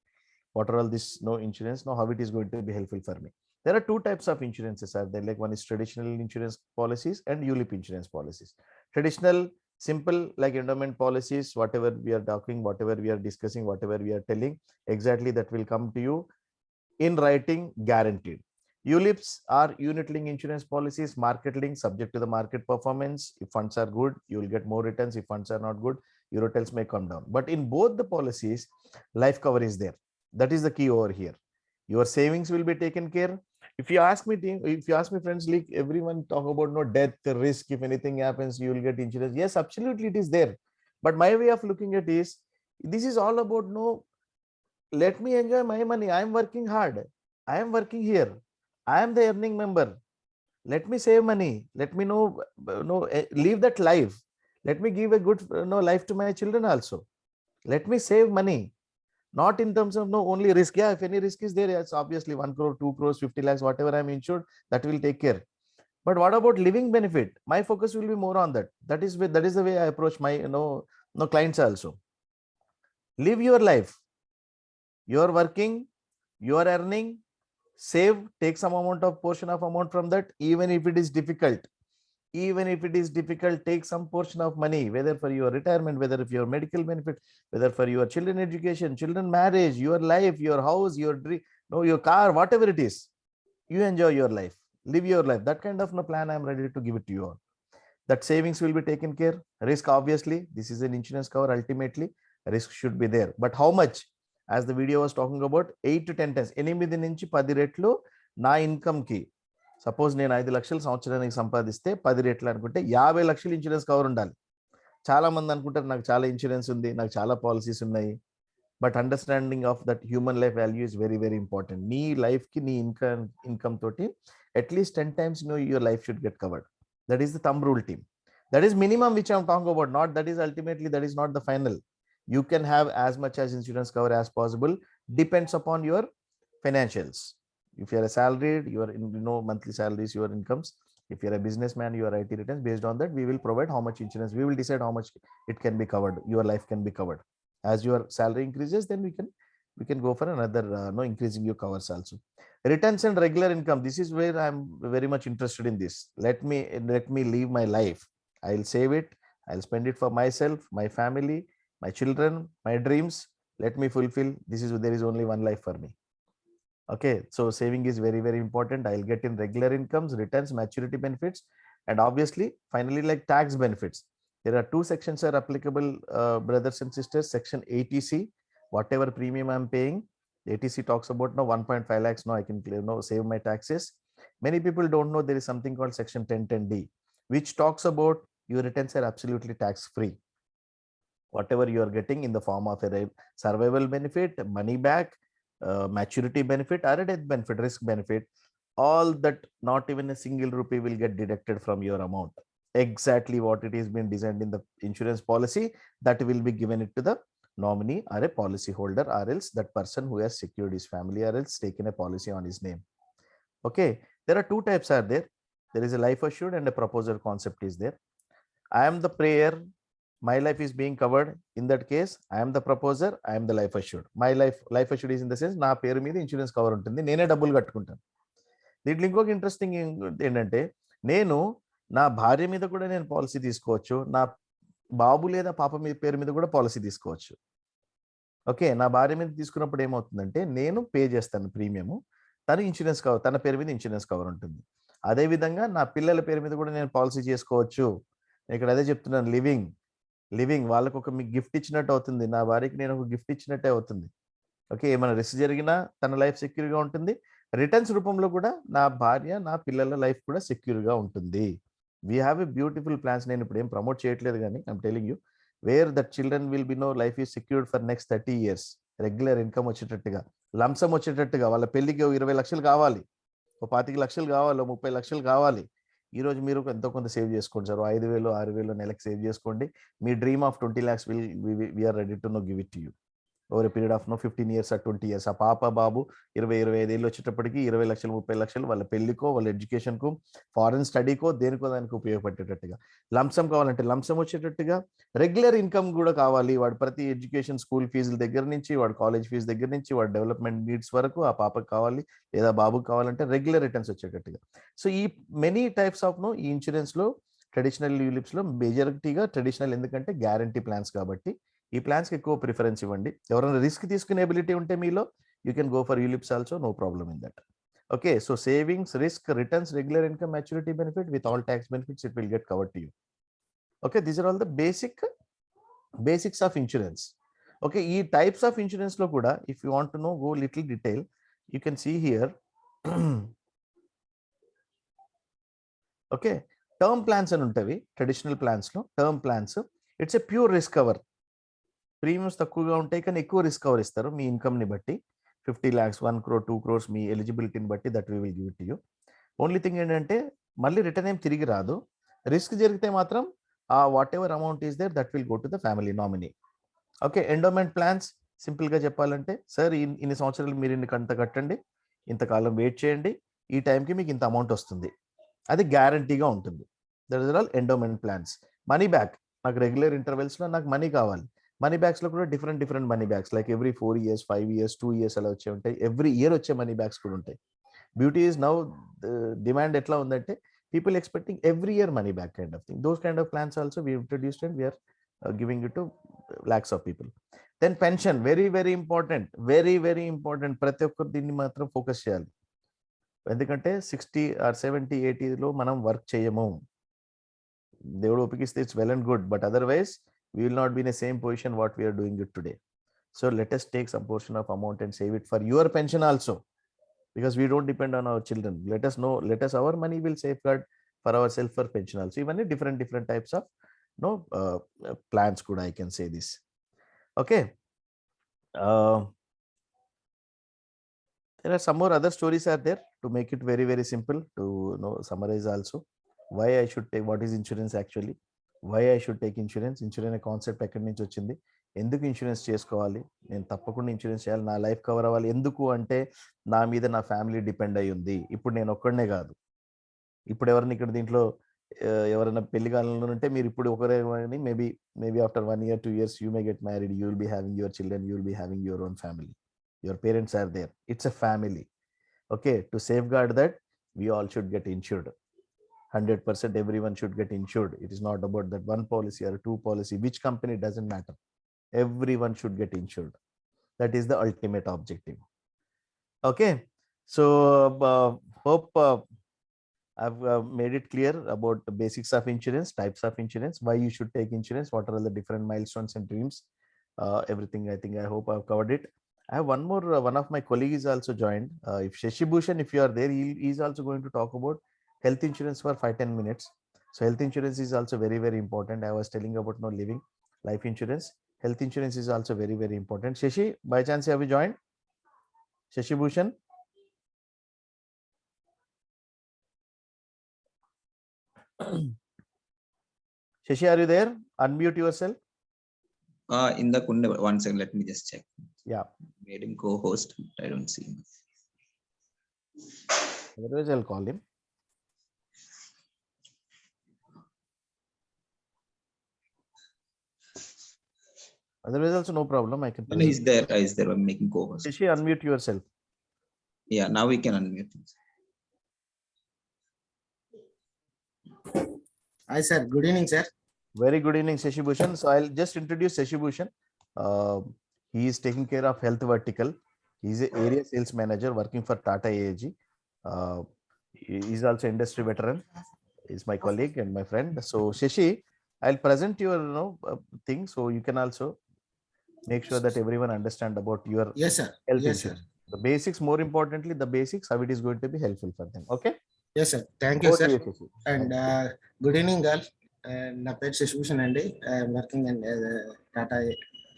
what are all this insurance, now how it is going to be helpful for me. There are two types of insurances are there, like one is traditional insurance policies and ULIP insurance policies. Traditional, simple, like endowment policies, whatever we are talking, whatever we are discussing, whatever we are telling, exactly that will come to you in writing, guaranteed. ULIPs are unit link insurance policies, market link, subject to the market performance. If funds are good, you will get more returns. If funds are not good, your returns may come down. But in both the policies, life cover is there. That is the key over here. Your savings will be taken care. If you ask me, friends, like everyone talk about no death risk. If anything happens, you will get insurance. Yes, absolutely, it is there. But my way of looking at is, this is all about no. Let me enjoy my money. I am working hard. I am working here. I am the earning member. Let me save money. Let me live that life. Let me give a good life to my children also. Let me save money. Not in terms of only risk. Yeah, if any risk is there, it's obviously 1 crore, 2 crores, 50 lakhs, whatever I'm insured, that will take care. But what about living benefit? My focus will be more on that. That is the way I approach my clients also. Live your life. You are working, you are earning, save, take some portion of amount from that, even if it is difficult. Even if it is difficult, take some portion of money, whether for your retirement, whether for your medical benefit, whether for your children education, children marriage, your life, your house, your dream, your car, whatever it is. You enjoy your life, live your life. That kind of plan I am ready to give it to you all. That savings will be taken care. Risk, obviously, this is an insurance cover. Ultimately, risk should be there. But how much? As the video was talking about, 8 to 10 times. 8 నుంచి 10 రెట్లు నా income కి. Suppose నేను 5 లక్షలు సంవత్సరానికి సంపాదిస్తే 10 రెట్లు అనుకుంటే 50 లక్షలు ఇన్సూరెన్స్ కవర్ ఉండాలి. చాలా మంది అనుకుంటారు నాకు చాలా ఇన్సూరెన్స్ ఉంది, నాకు చాలా పాలసీస్ ఉన్నాయి. But understanding of that human life value is very, very important. నీ లైఫ్ కి నీ ఇన్కమ్ తోటి at least 10 times your life should get covered. That is the thumb rule, team. That is minimum which I'm talking about. Not that is ultimately, that is not the final. You can have as much as insurance cover as possible. Depends upon your financials. If you are a salaried, your monthly salaries, your incomes. If you are a businessman, your IT returns. Based on that, we will provide how much insurance. We will decide how much it can be covered. Your life can be covered. As your salary increases, then we can go for another increasing your covers also. Returns and regular income. This is where I'm very much interested in this. Let me live my life. I'll save it. I'll spend it for myself, my family, my children, my dreams. Let me fulfill. There is only one life for me. Okay, so saving is very, very important. I'll get in regular incomes, returns, maturity benefits, and obviously, finally, like tax benefits. There are two sections are applicable, brothers and sisters. Section ATC, whatever premium I'm paying, ATC talks about now 1.5 lakhs. Now I can clear, no, save my taxes. Many people don't know there is something called Section 1010D, which talks about your returns are absolutely tax free. Whatever you are getting in the form of a survival benefit, money back, maturity benefit, or a death benefit, risk benefit, all that, not even a single rupee will get deducted from your amount. Exactly what it is been designed in the insurance policy, that will be given it to the nominee or a policy holder, or else that person who has secured his family, or else taken a policy on his name. Okay, there are two types are there. There is a life assured and a proposer concept is there. I am the prayer, my life is being covered. In that case, I am the proposer, I am the life assured. My life assured is in the sense, నా పేరు మీద insurance cover ఉంటుంది, నేనే డబ్బులు కట్టుకుంటాను. దీంట్లో ఇంకొక interesting ఏంటంటే, నేను నా భార్య మీద కూడా నేను పాలసీ తీసుకోవచ్చు, నా బాబు లేదా పాప మీద పేరు మీద కూడా పాలసీ తీసుకోవచ్చు. ఓకే, నా భార్య మీద తీసుకున్నప్పుడు ఏమవుతుందంటే, నేను పే చేస్తాను ప్రీమియము, తను ఇన్సూరెన్స్ కవర్, తన పేరు మీద ఇన్సూరెన్స్ కవర్ ఉంటుంది. అదేవిధంగా నా పిల్లల పేరు మీద కూడా నేను పాలసీ చేసుకోవచ్చు. ఇక్కడ అదే చెప్తున్నాను, లివింగ్ వాళ్ళకు ఒక మీకు గిఫ్ట్ ఇచ్చినట్టు అవుతుంది, నా భార్యకి నేను ఒక గిఫ్ట్ ఇచ్చినట్టే అవుతుంది. ఓకే, ఏమైనా రిస్క్ జరిగినా తన లైఫ్ సెక్యూర్గా ఉంటుంది. రిటర్న్స్ రూపంలో కూడా నా భార్య, నా పిల్లల లైఫ్ కూడా సెక్యూర్గా ఉంటుంది. We have a beautiful plans. నేను ఇప్పుడు ఏం ప్రమోట్ చేయట్లేదు, కానీ I'm telling you where that children will be no life is secured for next 30 years. Regular income వచ్చేటట్టుగా, లంసం వచ్చేటట్టుగా. వాళ్ళ పెళ్లికి 20 లక్షలు కావాలి, 25 లక్షలు కావాలి, 30 లక్షలు కావాలి. ఈ రోజు మీరు ఎంతో కొంత సేవ్ చేసుకోండి సార్, 5,000 6,000 నెలకు సేవ్ చేసుకోండి. మీ dream of 20 lakhs we're ready to no give it to you over a period of 15 years or 20 years. ఆ పాప బాబు 20-25 ఏళ్ళు వచ్చేటప్పటికి 20 లక్షలు 30 లక్షలు వాళ్ళ పెళ్లికో, వాళ్ళ ఎడ్యుకేషన్కు, ఫారెన్ స్టడీకో, దేనికో దానికి ఉపయోగపడేటట్టుగా. లంసం కావాలంటే లంసం వచ్చేటట్టుగా, రెగ్యులర్ ఇన్కమ్ కూడా కావాలి. వాడు ప్రతి ఎడ్యుకేషన్, స్కూల్ ఫీజుల దగ్గర నుంచి, వాడు కాలేజ్ ఫీజు దగ్గర నుంచి, వాడు డెవలప్మెంట్ నీడ్స్ వరకు ఆ పాపకు కావాలి లేదా బాబుకి కావాలంటే రెగ్యులర్ రిటర్న్స్ వచ్చేటట్టుగా. సో ఈ మెనీ టైప్స్ ఆఫ్ ఈ ఇన్సూరెన్స్లో, ట్రెడిషనల్ యూలిప్స్లో మెజారిటీగా ట్రెడిషనల్, ఎందుకంటే గ్యారంటీ ప్లాన్స్ కాబట్టి ఈ ప్లాన్స్కి ఎక్కువ ప్రిఫరెన్స్ ఇవ్వండి. ఎవరైనా రిస్క్ తీసుకునే ఎబిలిటీ ఉంటే మీలో, you can go for ULIPs also, no problem in that. Okay, so savings, risk, returns, regular income, maturity benefit with all tax benefits, it will get covered to you. Okay, these are all the basics of insurance. Okay, ఈ types of insurance లో కూడా, if you want to know, go little detail, you can see here. Okay, term plans అని ఉంటాయి traditional plans లో. Term plans, it's a pure risk cover. Premiums తక్కువగా ఉంటాయి కానీ ఎక్కువ రిస్క్ కవర్ ఇస్తారు మీ ఇన్కమ్ని బట్టి. 50 lakhs, 1 crore, 2 crores మీ ఎలిజిబిలిటీని బట్టి, that we will give it to you. Only thing ఏంటంటే, మళ్ళీ రిటర్న్ ఏం తిరిగి రాదు. రిస్క్ జరిగితే మాత్రం ఆ whatever amount is there, that will go to the family nominee. Okay, endowment plans సింపుల్గా చెప్పాలంటే, సార్ ఇన్ని సంవత్సరాలు మీరు ఇంత కట్టండి, ఇంతకాలం వెయిట్ చేయండి, ఈ టైంకి మీకు ఇంత అమౌంట్ వస్తుంది, అది గ్యారంటీగా ఉంటుంది. That is all endowment plans. Money back, నాకు రెగ్యులర్ ఇంటర్వెల్స్లో నాకు మనీ కావాలి. మనీ బ్యాగ్స్లో కూడా different money bags, like every 4 years, 5 years, 2 years అలా వచ్చే ఉంటాయి. ఎవ్రీ ఇయర్ వచ్చే మనీ బ్యాగ్స్ కూడా ఉంటాయి. బ్యూటీ ఈజ్ నౌ, డిమాండ్ ఎట్లా ఉందంటే, people expecting every year money back kind of thing. Those kind of plans also we introduced and we are giving it to lakhs of people. Then pension, very important, very important. ప్రతి ఒక్కరు దీన్ని మాత్రం focus చేయాలి. ఎందుకంటే 60 or 70, 80లో మనం work చేయము. దేవుడు ఒప్పికిస్తే it's well and good, but otherwise we will not be in the same position what we are doing it today. So let us take some portion of amount and save it for your pension also, because we don't depend on our children. Let us our money will safeguard for ourselves for pension also. Even different types of plans could, I can say this. Okay, there are some more other stories are there to make it very simple to summarize also. Why I should take, what is insurance actually, why I should take insurance అనే కాన్సెప్ట్ ఎక్కడి నుంచి వచ్చింది, ఎందుకు insurance చేసుకోవాలి, నేను తప్పకుండా insurance చేయాలి, నా లైఫ్ కవర్ అవ్వాలి. ఎందుకు అంటే, నా మీద నా ఫ్యామిలీ డిపెండ్ అయి ఉంది. ఇప్పుడు నేను ఒక్కడనే కాదు, ఇప్పుడు ఎవరైనా ఇక్కడ దీంట్లో ఎవరైనా పెళ్లి కాలంలో ఉంటే, మీరు ఇప్పుడు ఒకరే, maybe after 1 year 2 years you may get married, you will be having your children, you will be having your own family, your parents are there, it's a family. Okay, to safeguard that we all should get insured. 100% everyone should get insured. It is not about that one policy or two policy, which company, doesn't matter. Everyone should get insured. That is the ultimate objective. Okay, so hope I've made it clear about the basics of insurance, types of insurance, why you should take insurance, what are the different milestones and dreams, everything. I hope I've covered it. I have one more. One of my colleagues also joined. If Shashi Bhushan, if you are there, he is also going to talk about health insurance for 5-10 minutes. So health insurance is also very, very important. I was telling about no living life insurance. Health insurance is also very, very important. Shashi, by chance, have you joined? Shashi Bhushan? Shashi, are you there? Unmute yourself. In the Kunde, one second, let me just check. Yeah. Made him co-host. I don't see him. Otherwise, I'll call him. Otherwise, also no problem. I can. No, he's there. He's there. I'm making co-host. Shashi, unmute yourself. Yeah, now we can unmute. Hi, sir. Good evening, sir. Very good evening, Shashi Bhushan. So I'll just introduce Shashi Bhushan. He is taking care of health vertical. He's an area sales manager working for Tata AAG. He is also industry veteran. He's my colleague and my friend. So Shashi, I'll present your thing so you can also make sure that everyone understand about your Yes, sir. health Yes, insurance. sir. The basics, more importantly, the basics, how it is going to be helpful for them. Okay. Yes, sir. Thank you, Over to sir. you, Shashi. And good evening, girl. నా పేరు శశిభూషణ్ అండి. I'm working in Tata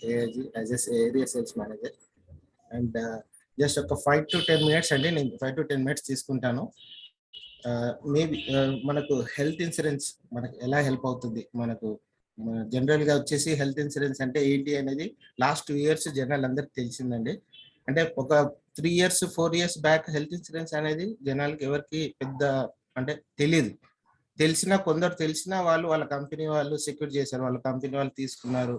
AIG as as area sales manager. And just ఒక 5 to 10 minutes అండి, నేను 5 to 10 minutes తీసుకుంటాను. Maybe మనకు health insurance మనకు ఎలా హెల్ప్ అవుతుంది, మనకు జనరల్ గా వచ్చేసి హెల్త్ ఇన్సూరెన్స్ అంటే ఏంటి అనేది లాస్ట్ 2 years జనాలు అందరికి తెలిసిందండి. అంటే ఒక 3 years 4 years back health insurance అనేది జనాలకి ఎవరికి పెద్ద అంటే తెలియదు. తెలిసినా కొందరు తెలిసినా వాళ్ళు వాళ్ళ కంపెనీ వాళ్ళు సెక్యూర్ చేశారు, వాళ్ళ కంపెనీ వాళ్ళు తీసుకున్నారు.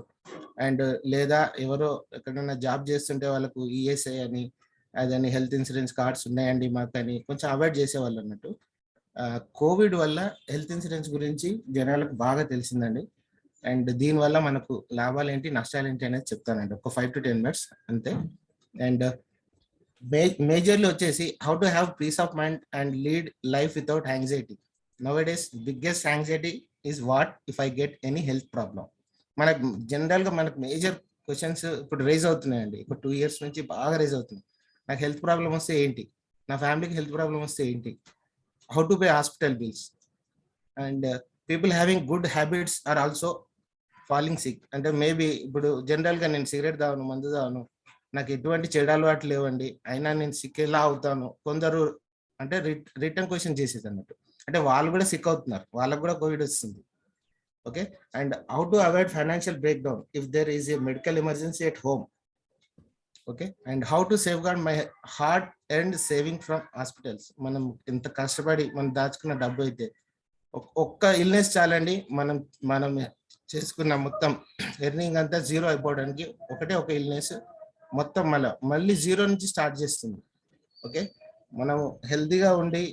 అండ్ లేదా ఎవరో ఎక్కడైనా జాబ్ చేస్తుంటే వాళ్ళకు ఈఎస్ఐ అని అదని హెల్త్ ఇన్సూరెన్స్ కార్డ్స్ ఉన్నాయండి మాకు అని కొంచెం అవాయిడ్ చేసేవాళ్ళు అన్నట్టు. కోవిడ్ వల్ల హెల్త్ ఇన్సూరెన్స్ గురించి జనాలకు బాగా తెలిసిందండి. అండ్ దీనివల్ల మనకు లాభాలు ఏంటి నష్టాలు ఏంటి అనేది చెప్తానండి ఒక 5 to 10 minutes అంతే. అండ్ మేజర్లీ వచ్చేసి how to have piece of mind and lead life without anxiety. నౌడేస్ biggest anxiety is what if I get any health problem. మనకు జనరల్గా మనకు మేజర్ క్వశ్చన్స్ ఇప్పుడు రైజ్ అవుతున్నాయండి. ఇప్పుడు 2 years నుంచి బాగా రైజ్ అవుతుంది. నాకు హెల్త్ ప్రాబ్లం వస్తే ఏంటి, నా ఫ్యామిలీకి హెల్త్ ప్రాబ్లం వస్తే ఏంటి, how to pay hospital bills. And people having good habits are also falling sick. అంటే మేబీ ఇప్పుడు జనరల్గా నేను సిగరెట్ తాగను, మందు తాగను, నాకు ఎటువంటి చెడు అలవాట్లు లేవండి, అయినా నేను సిక్ ఎలా అవుతాను. కొందరు అంటే రిటర్న్ క్వశ్చన్ చేసేది అన్నట్టు, అంటే వాళ్ళు కూడా సిక్ అవుతున్నారు, వాళ్ళకు కూడా కోవిడ్ వస్తుంది. Okay. And how to avoid financial breakdown if there is a medical emergency at home. Okay. And how to safeguard my heart and saving from hospitals. మనం ఎంత కష్టపడి మనం దాచుకున్న డబ్బు అయితే ఒక్క ఇల్నెస్ చాలండి, మనం చేసుకున్న మొత్తం ఎర్నింగ్ అంతా జీరో అయిపోవడానికి. ఒకటే ఒక ఇల్నెస్ మొత్తం మళ్ళీ జీరో నుంచి స్టార్ట్ చేస్తుంది. ఓకే. మనం హెల్తీగా ఉండి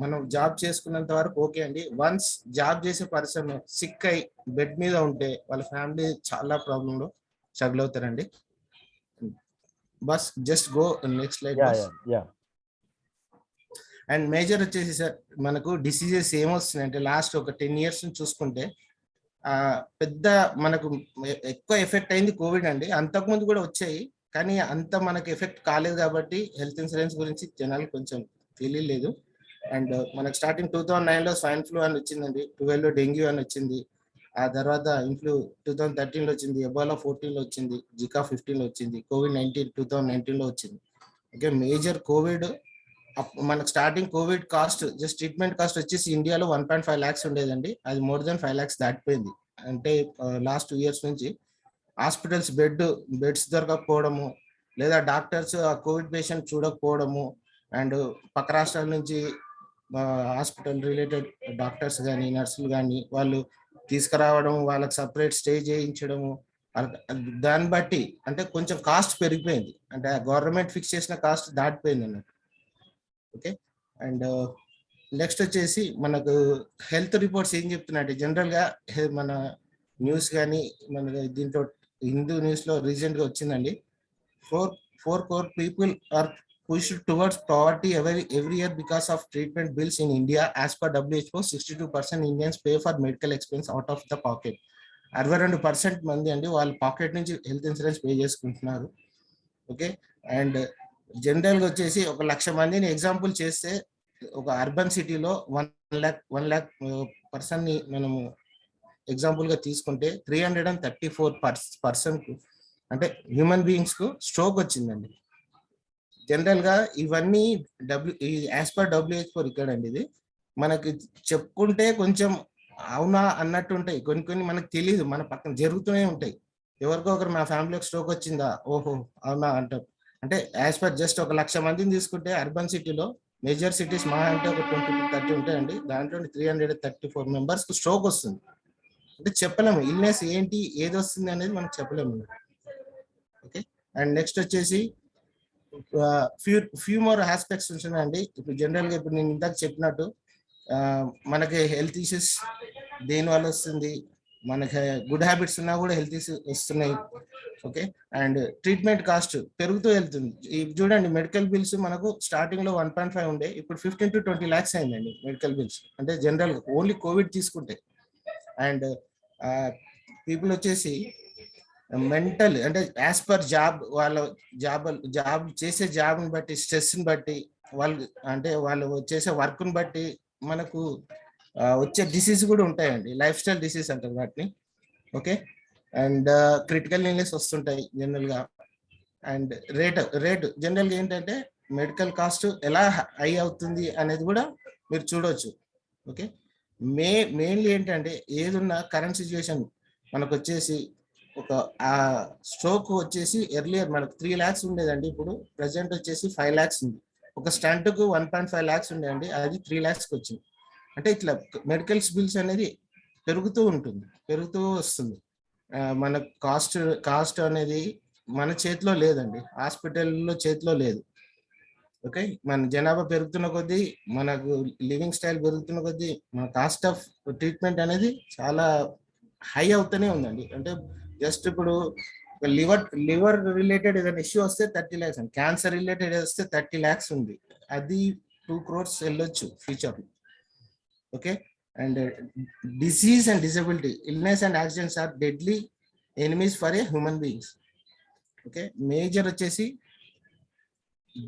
మనం జాబ్ చేసుకున్నంత వరకు ఓకే అండి. వన్స్ జాబ్ చేసే పర్సన్ సిక్ అయి బెడ్ మీద ఉంటే వాళ్ళ ఫ్యామిలీ చాలా ప్రాబ్లంలో స్ట్రగుల్ అవుతారండి. Bus just go next slide. And major వచ్చేసి సార్ మనకు డిసీజెస్ ఏమొస్తున్నాయంటే లాస్ట్ ఒక 10 years నుంచి చూసుకుంటే పెద్ద మనకు ఎక్కువ ఎఫెక్ట్ అయింది కోవిడ్ అండి. అంతకుముందు కూడా వచ్చాయి కానీ అంత మనకు ఎఫెక్ట్ కాలేదు కాబట్టి హెల్త్ ఇన్సూరెన్స్ గురించి జనాలు కొంచెం తెలియలేదు. అండ్ మనకు స్టార్టింగ్ 2009లో స్వైన్ ఫ్లూ అని వచ్చిందండి, 12లో డెంగ్యూ అని వచ్చింది, ఆ తర్వాత ఇన్ఫ్లూ 2013లో వచ్చింది, ఎబోలా 14లో వచ్చింది, జికా 15లో వచ్చింది, COVID-19 2019లో వచ్చింది. ఓకే. మేజర్ కోవిడ్ మనకు starting Covid cost just treatment cost వచ్చేసి ఇండియాలో 1.5 lakhs ఉండేదండి, అది మోర్ దెన్ 5 lakhs దాటిపోయింది. అంటే లాస్ట్ 2 years నుంచి హాస్పిటల్స్ బెడ్స్ దొరకకపోవడము, లేదా డాక్టర్స్ ఆ కోవిడ్ పేషెంట్ చూడకపోవడము, అండ్ పక్క రాష్ట్రాల నుంచి హాస్పిటల్ రిలేటెడ్ డాక్టర్స్ కానీ నర్సులు కానీ వాళ్ళు తీసుకురావడం, వాళ్ళకి సపరేట్ స్టే చేయించడము, దాన్ని బట్టి అంటే కొంచెం కాస్ట్ పెరిగిపోయింది, అంటే గవర్నమెంట్ ఫిక్స్ చేసిన కాస్ట్ దాటిపోయింది అన్నట్టు. ఓకే. అండ్ నెక్స్ట్ వచ్చేసి మనకు హెల్త్ రిపోర్ట్స్ ఏం చెప్తున్నాయంటే జనరల్గా మన న్యూస్ కానీ మన దీంట్లో హిందూ న్యూస్లో రీసెంట్గా వచ్చిందండి, 4 crore people are pushed towards poverty every year because of treatment bills in India. As per WHO, 62% Indians pay for medical expense out of the pocket. 62% మంది అండి వాళ్ళ పాకెట్ నుంచి హెల్త్ ఇన్సూరెన్స్ పే చేసుకుంటున్నారు. ఓకే, అండ్ జనరల్గా వచ్చేసి 1,00,000 మందిని example చేస్తే ఒక అర్బన్ సిటీలో 1 lakh పర్సన్ ని మనము ఎగ్జాంపుల్ గా తీసుకుంటే 334 పర్సన్ అంటే హ్యూమన్ బీయింగ్స్ కు స్ట్రోక్ వచ్చిందండి. జనరల్ గా ఇవన్నీ యాజ్ పర్ WHO రికార్డ్ అండి. ఇది మనకి చెప్పుకుంటే కొంచెం అవునా అన్నట్టు ఉంటాయి, కొన్ని మనకు తెలియదు, మన పక్కన జరుగుతూనే ఉంటాయి. ఎవరికో ఒకరు మా ఫ్యామిలీకి స్ట్రోక్ వచ్చిందా, ఓహో అవునా అంటారు. అంటే యాజ్ పర్ జస్ట్ 1,00,000 మందిని తీసుకుంటే అర్బన్ సిటీలో మేజర్ సిటీస్ మహా అంటే ఒక 20 to 30 ఉంటాయండి. దాంట్లో 334 మెంబర్స్ కు స్ట్రోక్ వస్తుంది. అంటే చెప్పలేము ఇల్నెస్ ఏంటి ఏది వస్తుంది అనేది మనం చెప్పలేము. ఓకే, అండ్ నెక్స్ట్ వచ్చేసి ఫ్యూ మోర్ ఆస్పెక్ట్స్ ఉంటున్నాయండి. ఇప్పుడు జనరల్గా ఇప్పుడు నేను ఇందాక చెప్పినట్టు మనకి హెల్త్ ఇష్యూస్ దేని వల్ల వస్తుంది, మనకి గుడ్ హ్యాబిట్స్ ఉన్నా కూడా హెల్త్ ఇష్యూస్ వస్తున్నాయి. ఓకే, అండ్ ట్రీట్మెంట్ కాస్ట్ పెరుగుతూ వెళ్తుంది. చూడండి మెడికల్ బిల్స్ మనకు స్టార్టింగ్ లో 1.5 ఉండే, ఇప్పుడు 15 to 20 lakhs అయిందండి మెడికల్ బిల్స్. అంటే జనరల్ ఓన్లీ కోవిడ్ తీసుకుంటే. అండ్ పీపుల్ వచ్చేసి మెంటల్ అంటే యాజ్ పర్ జాబ్ వాళ్ళ జాబ్ చేసే జాబ్ని బట్టి స్ట్రెస్ని బట్టి వాళ్ళు చేసే వర్క్ని బట్టి మనకు వచ్చే డిసీజ్ కూడా ఉంటాయండి. లైఫ్ స్టైల్ డిసీజ్ అంటారు వాటిని. ఓకే, అండ్ క్రిటికల్ ఇల్నెస్ వస్తుంటాయి జనరల్ గా. అండ్ రేట్ జనరల్ గా ఏంటంటే మెడికల్ కాస్ట్ ఎలా హై అవుతుంది అనేది కూడా మీరు చూడవచ్చు. ఓకే, మెయిన్లీ ఏంటంటే ఏదున్నా కరెంట్ సిచ్యువేషన్ మనకు వచ్చేసి ఒక స్ట్రోక్ వచ్చేసి ఎర్లియర్ మనకు 3 lakhs ఉండేదండి, ఇప్పుడు ప్రెసెంట్ వచ్చేసి 5 lakhs ఉంది. ఒక స్టంట్ కు 1.5 lakhs ఉండేదండి, అది 3 lakhs కి వచ్చింది. అంటే ఇట్లా మెడికల్స్ బిల్స్ అనేది పెరుగుతూ వస్తుంది. మన కాస్ట్ అనేది మన చేతిలో లేదండి, హాస్పిటల్లో చేతిలో లేదు. ఓకే, మన జనాభా పెరుగుతున్న కొద్దీ, మనకు లివింగ్ స్టైల్ పెరుగుతున్న కొద్దీ మన కాస్ట్ ఆఫ్ ట్రీట్మెంట్ అనేది చాలా హై అవుతూనే ఉందండి. అంటే జస్ట్ ఇప్పుడు లివర్ రిలేటెడ్ ఏదైనా ఇష్యూ వస్తే 30 lakhs అండి, క్యాన్సర్ రిలేటెడ్ వస్తే 30 lakhs ఉంది, అది 2 crores వెళ్ళొచ్చు future. Okay, and disease and disability, illness and accidents are deadly enemies for a human beings. Okay, major వచ్చేసి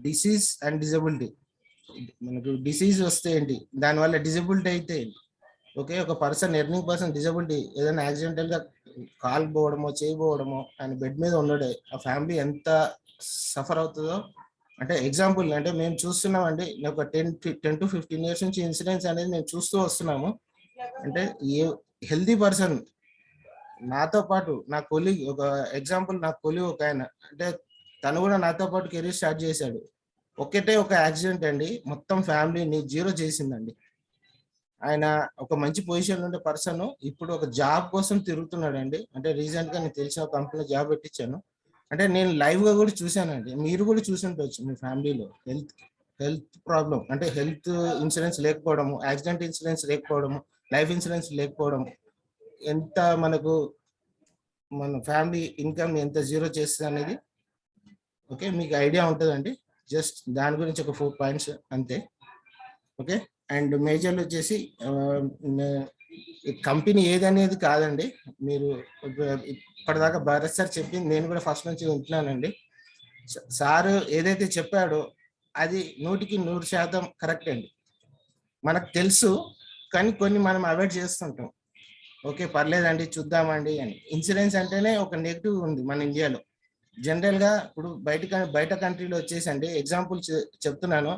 డిసీజ్ అండ్ డిజబిలిటీ. మనకు డిసీజ్ వస్తే ఏంటి, దానివల్ల డిజబిలిటీ అయితే ఏంటి. ఓకే, ఒక ఎర్నింగ్ పర్సన్ డిజబిలిటీ ఏదైనా యాక్సిడెంటల్ గా కాలు పోవడమో చేయబోవడమో ఆయన బెడ్ మీద ఉండడే ఆ ఫ్యామిలీ ఎంత సఫర్ అవుతుందో. అంటే ఎగ్జాంపుల్ అంటే మేము చూస్తున్నామండి, ఒక 10 to 15 years నుంచి ఇన్సిడెంట్స్ అనేది మేము చూస్తూ వస్తున్నాము. అంటే ఏ హెల్దీ పర్సన్ నాతో పాటు నా కొలీగ్, ఒక ఎగ్జాంపుల్ నా కొలీగ్ ఒక ఆయన, అంటే తను కూడా నాతో పాటు కెరీర్ స్టార్ట్ చేశాడు. ఒక యాక్సిడెంట్ అండి మొత్తం ఫ్యామిలీని జీరో చేసిందండి. ఆయన ఒక మంచి పొజిషన్ ఉండే పర్సన్ ఇప్పుడు ఒక జాబ్ కోసం తిరుగుతున్నాడు అండి. అంటే రీసెంట్ గా నేను తెలిసిన ఒక కంపెనీలో జాబ్ పెట్టించాను. అంటే నేను లైవ్ గా కూడా చూశానండి, మీరు కూడా చూసి ఉండొచ్చు మీ ఫ్యామిలీలో హెల్త్ ప్రాబ్లం, అంటే హెల్త్ ఇన్సూరెన్స్ లేకపోవడము, యాక్సిడెంట్ ఇన్సూరెన్స్ లేకపోవడము, లైఫ్ ఇన్సూరెన్స్ లేకపోవడం, ఎంత మనకు మన ఫ్యామిలీ ఇన్కమ్ ఎంత జీరో చేస్తుంది అనేది ఓకే మీకు ఐడియా ఉంటుందండి. జస్ట్ దాని గురించి ఒక 4 points అంతే. ఓకే, అండ్ మేజర్లు వచ్చేసి కంపెనీ ఏదనేది కాదండి, మీరు ఇప్పటిదాకా భారత్ సార్ చెప్పింది నేను కూడా ఫస్ట్ నుంచి వింటున్నానండి. సారు ఏదైతే చెప్పాడో అది 100% కరెక్ట్ అండి. మనకు తెలుసు కానీ కొన్ని మనం అవాయిడ్ చేస్తుంటాం. ఓకే పర్లేదండి చూద్దామండి అని. ఇన్సూరెన్స్ అంటేనే ఒక నెగిటివ్ ఉంది మన ఇండియాలో. జనరల్ గా ఇప్పుడు బయట కంట్రీలో వచ్చేసండి ఎగ్జాంపుల్ చెప్తున్నాను,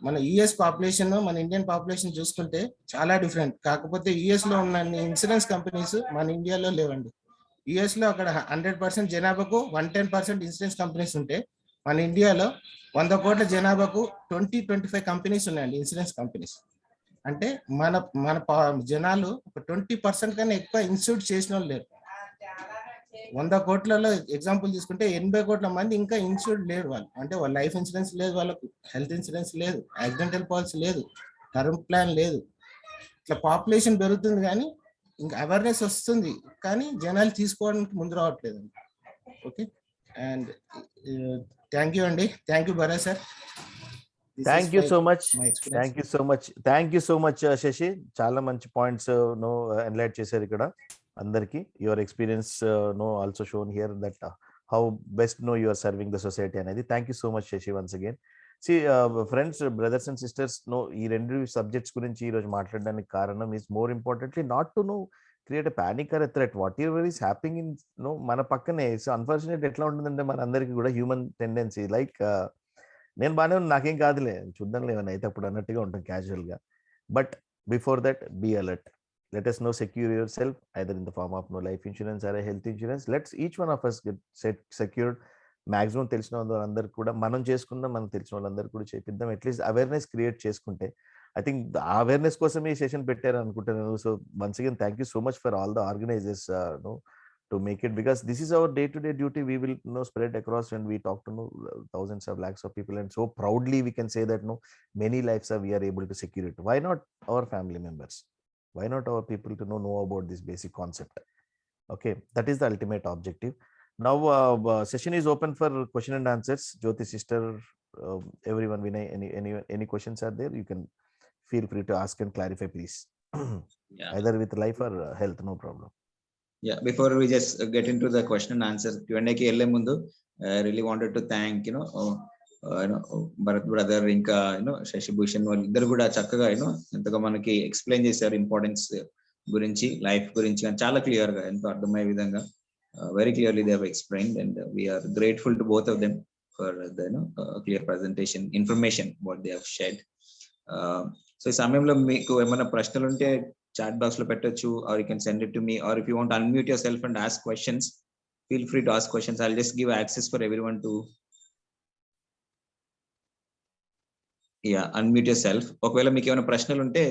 మన యుఎస్ పాపులేషన్ మన ఇండియన్ పాపులేషన్ చూసుకుంటే చాలా డిఫరెంట్. కాకపోతే యుఎస్ లో ఉన్న ఇన్సూరెన్స్ కంపెనీస్ మన ఇండియాలో లేవండి. యుఎస్ లో అక్కడ 100% జనాభాకు 110% ఇన్సూరెన్స్ కంపెనీస్ ఉంటే, మన ఇండియాలో 100 కోట్ల జనాభాకు 20-25 కంపెనీస్ ఉన్నాయండి ఇన్సూరెన్స్ కంపెనీస్. అంటే మన జనాలు ఒక 20% కన్నా ఎక్కువ ఇన్సూర్ చేసిన వాళ్ళు లేరు. 100 కోట్లలో ఎగ్జాంపుల్ తీసుకుంటే 80 కోట్ల మంది ఇంకా ఇన్సూర్డ్ లేరు వాళ్ళు. అంటే వాళ్ళ లైఫ్ ఇన్సూరెన్స్ లేదు, వాళ్ళకు హెల్త్ ఇన్సూరెన్స్ లేదు, యాక్సిడెంటల్ పాలసీ లేదు, టర్మ్ ప్లాన్ లేదు. ఇట్లా పాపులేషన్ పెరుగుతుంది కానీ ఇంకా అవేర్నెస్ వస్తుంది కానీ జనాలు తీసుకోవడానికి ముందు రావట్లేదు. ఓకే, అండ్ థ్యాంక్ యూ అండి. Thank you Bharat sir. Thank you so much. My experience. Thank you so much Shashi. చాలా మంచి పాయింట్స్ నో ఎన్లైట్ చేశారు ఇక్కడ అందరికి. Your experience no also shown here that how best no you are serving the society అనేది. Thank you so much Shashi once again. See friends, brothers and sisters, no ఈ రెండు subjects గురించి ఈ రోజు మాట్లాడడానికి కారణం is more importantly not to no create panic or threat whatever is happening in no మన పక్కనే. సో అన్ఫార్చునేట్ ఎట్లా ఉంటుందంటే మన అందరికీ కూడా హ్యూమన్ టెండెన్సీ లైక్ నేను బాగానే నాకేం కాదులే చూద్దాంలే ఏమైనా అయితే అప్పుడు అన్నట్టుగా ఉంటాం క్యాజువల్గా. But before that be alert. Let us know, secure yourself either in the form of no life insurance or a health insurance. Let's each one of us get secured. Maximum తెలిసిన వాళ్ళందరూ కూడా మనం చేసుకుందాం, మనం తెలిసిన వాళ్ళందరూ కూడా చేపిద్దాం. అట్లీస్ట్ అవేర్నెస్ క్రియేట్ చేసుకుంటే ఐ థింక్ అవేర్నెస్ కోసం ఈ సెషన్ పెట్టారు అనుకుంటున్నాను. So once again thank you so much for all the organizers no to make it, because this is our day-to-day duty. We will spread across when we talk to thousands of lakhs of people, and so proudly we can say that many lives we are able to secure it. Why not our family members? Why not our people to know about this basic concept? Okay, that is the ultimate objective. Now session is open for question and answers. Jyoti sister, everyone, Vinay, any questions are there, you can feel free to ask and clarify, please. Either with life or health, no problem. Yeah, before we just get into the question and answer Q&A ki elle mundu, I really wanted to thank Bharat brother inka Shashi Bhushan వాళ్ళు ఇద్దరు కూడా చక్కగా ఎంతగా మనకి explain చేశారు importance గురించి, life గురించి చాలా క్లియర్ గా ఎంతో అర్థమయ్యే విధంగా very clearly they have explained, and we are grateful to both of them for the clear presentation information what they have shared. So ఈ సమయంలో మీకు ఏమైనా ప్రశ్నలు ఉంటే chat box lo pettochu, or you can send it to me, or if you want to unmute yourself and ask questions, feel free to ask questions. I'll just give access for everyone to unmute yourself. ఒకవేళ మీకు ఏమైనా ప్రశ్నలు ఉంటే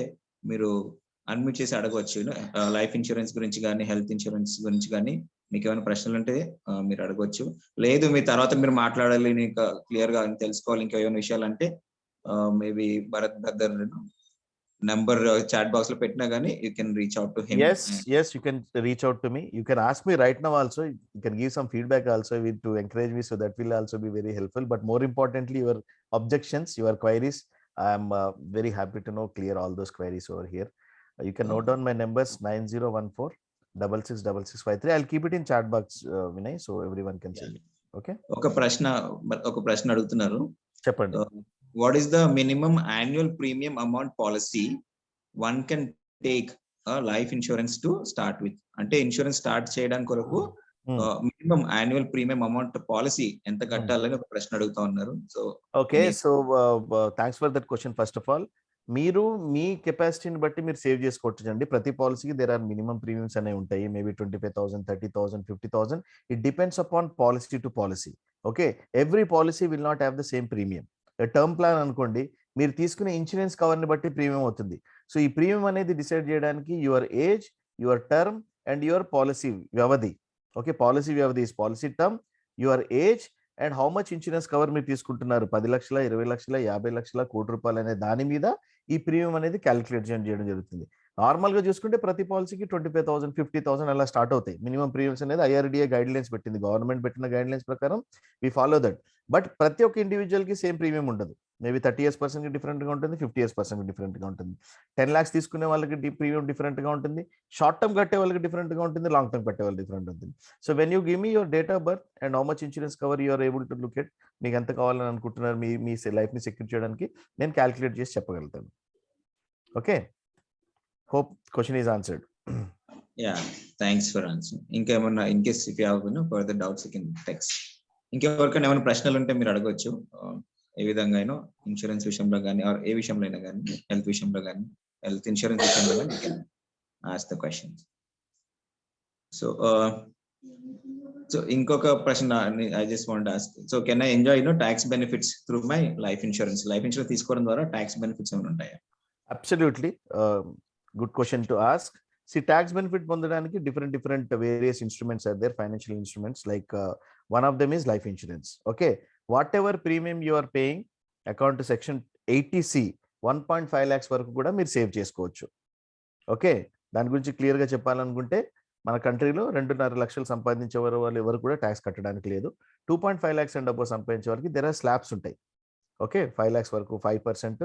మీరు unmute చేసి అడగవచ్చు. Life insurance గురించి కానీ హెల్త్ ఇన్సూరెన్స్ గురించి కానీ మీకు ఏమైనా ప్రశ్నలు ఉంటే మీరు అడగవచ్చు. లేదు మీ తర్వాత మీరు మాట్లాడాలి, ఇంకా క్లియర్ గా తెలుసుకోవాలి ఇంకా ఏమైనా విషయాలు అంటే maybe Bharat brother number chat box lo petna gani you can reach out to him. Yes, you can reach out to me. You can ask me right now also. You can give some feedback also to encourage me, so that will also be very helpful. But more importantly, your objections, your queries, I am very happy to clear all those queries over here. You can note down my numbers 9014 666653. I'll keep it in chat box, Vinay, so everyone can see it. Okay, oka prashna adugutunnaru. Cheppandi. What is the minimum annual premium amount policy one can take a life insurance to start with? Ante insurance start cheyadan koraku minimum annual premium amount policy enta kattalani oka prashna aduguta unnaru. So okay, so thanks for that question. First of all, మీరు మీ కెపాసిటీని బట్టి మీరు save చేసుకోవచ్చండి. ప్రతి పాలసీకి there are minimum premiums అనేవి ఉంటాయి. Maybe 25,000, 30,000, 50,000. It depends upon policy to policy. Okay, every policy will not have the same premium. Term plan అనుకోండి, మీరు తీసుకునే ఇన్సూరెన్స్ కవర్ని బట్టి ప్రీమియం అవుతుంది. సో ఈ ప్రీమియం అనేది డిసైడ్ చేయడానికి your age, your term and your policy వ్యవధి. ఓకే, పాలసీ వ్యవధి is policy term, your age and how much insurance cover మీరు తీసుకుంటున్నారు. 10 లక్షల, 20 లక్షల, 50 లక్షల, కోటి రూపాయలు అనే దాని మీద ఈ ప్రీమియం అనేది క్యాలిక్యులేట్ చేయడం జరుగుతుంది. నార్మల్గా చూసుకుంటే ప్రతి పాలసీకి 25,000, 50,000 అలా స్టార్ట్ అవుతాయి. మినిమం ప్రీమియమ్స్ అనేది IRDA గైడ్ లైన్స్ పెట్టింది, గవర్నమెంట్ పెట్టిన గైడ్ లైన్స్ ప్రకారం వి ఫాలో దట్. బట్ ప్రతి ఒక్క ఇండివిజువల్ కి సేమ్ ప్రీమియం ఉండదు. మేబీ 30 years person కి డిఫరెంట్ గా ఉంటుంది, 50 years person కి డిఫరెంట్ గా ఉంటుంది. 10 lakhs తీసుకునే వాళ్ళకి ప్రీమియం డిఫరెంట్ గా ఉంటుంది, షార్ట్ టర్మ్ కట్టే వాళ్ళకి డిఫరెంట్ గా ఉంటుంది, లాంగ్ టర్మ్ కట్టే వాళ్ళకి డిఫరెంట్ ఉంటుంది. So when you give me your date of birth and how much insurance cover you are able to look at, మీకు ఎంత కావాలని అనుకుంటున్నారు మీ లైఫ్ ని సెక్యూర్ చేయడానికి, నేను క్యాలిక్యులేట్ చేసి చెప్పగలుగుతాను. Okay, hope question is answered. Yeah, thanks for answering. ఇంకేమన్నా in case if you have further doubts you can text. ఇంకెవరికైనా ఏమైనా ప్రశ్నలు ఉంటే మీరు అడగవచ్చు. ఏ విధంగా ఇన్సూరెన్స్ విషయంలో కానీ ఆర్ ఏ విషయంలో అయినా కానీ, హెల్త్ విషయంలో కానీ, హెల్త్ ఇన్సూరెన్స్ విషయంలో కానీ you can ask the questions. So ఇంకొక ప్రశ్న I just want to ask. So can I enjoy tax benefits through my life insurance? Life insurance తీసుకోవడం ద్వారా tax benefits ఏమైనా ఉంటాయా? Absolutely. Good question to ask. See, tax benefit పొందడానికి different various instruments are there, financial instruments, like one of them is life insurance. Okay, whatever premium you are paying according to section 80C 1.5 lakhs వరకు కూడా మీరు save చేసుకోవచ్చు. Okay, దాని గురించి clear గా చెప్పాలనుకుంటే మన కంట్రీలో 2.5 లక్షలు సంపాదించే వాళ్ళు ఎవరు కూడా ట్యాక్స్ కట్టడానికి లేదు. 2.5 lakhs అండ్ అబోవ్ సంపాదించే వారికి దెర్ ఆర్ స్లాబ్స్ ఉంటాయి. ఓకే, 5 lakhs వరకు 5%,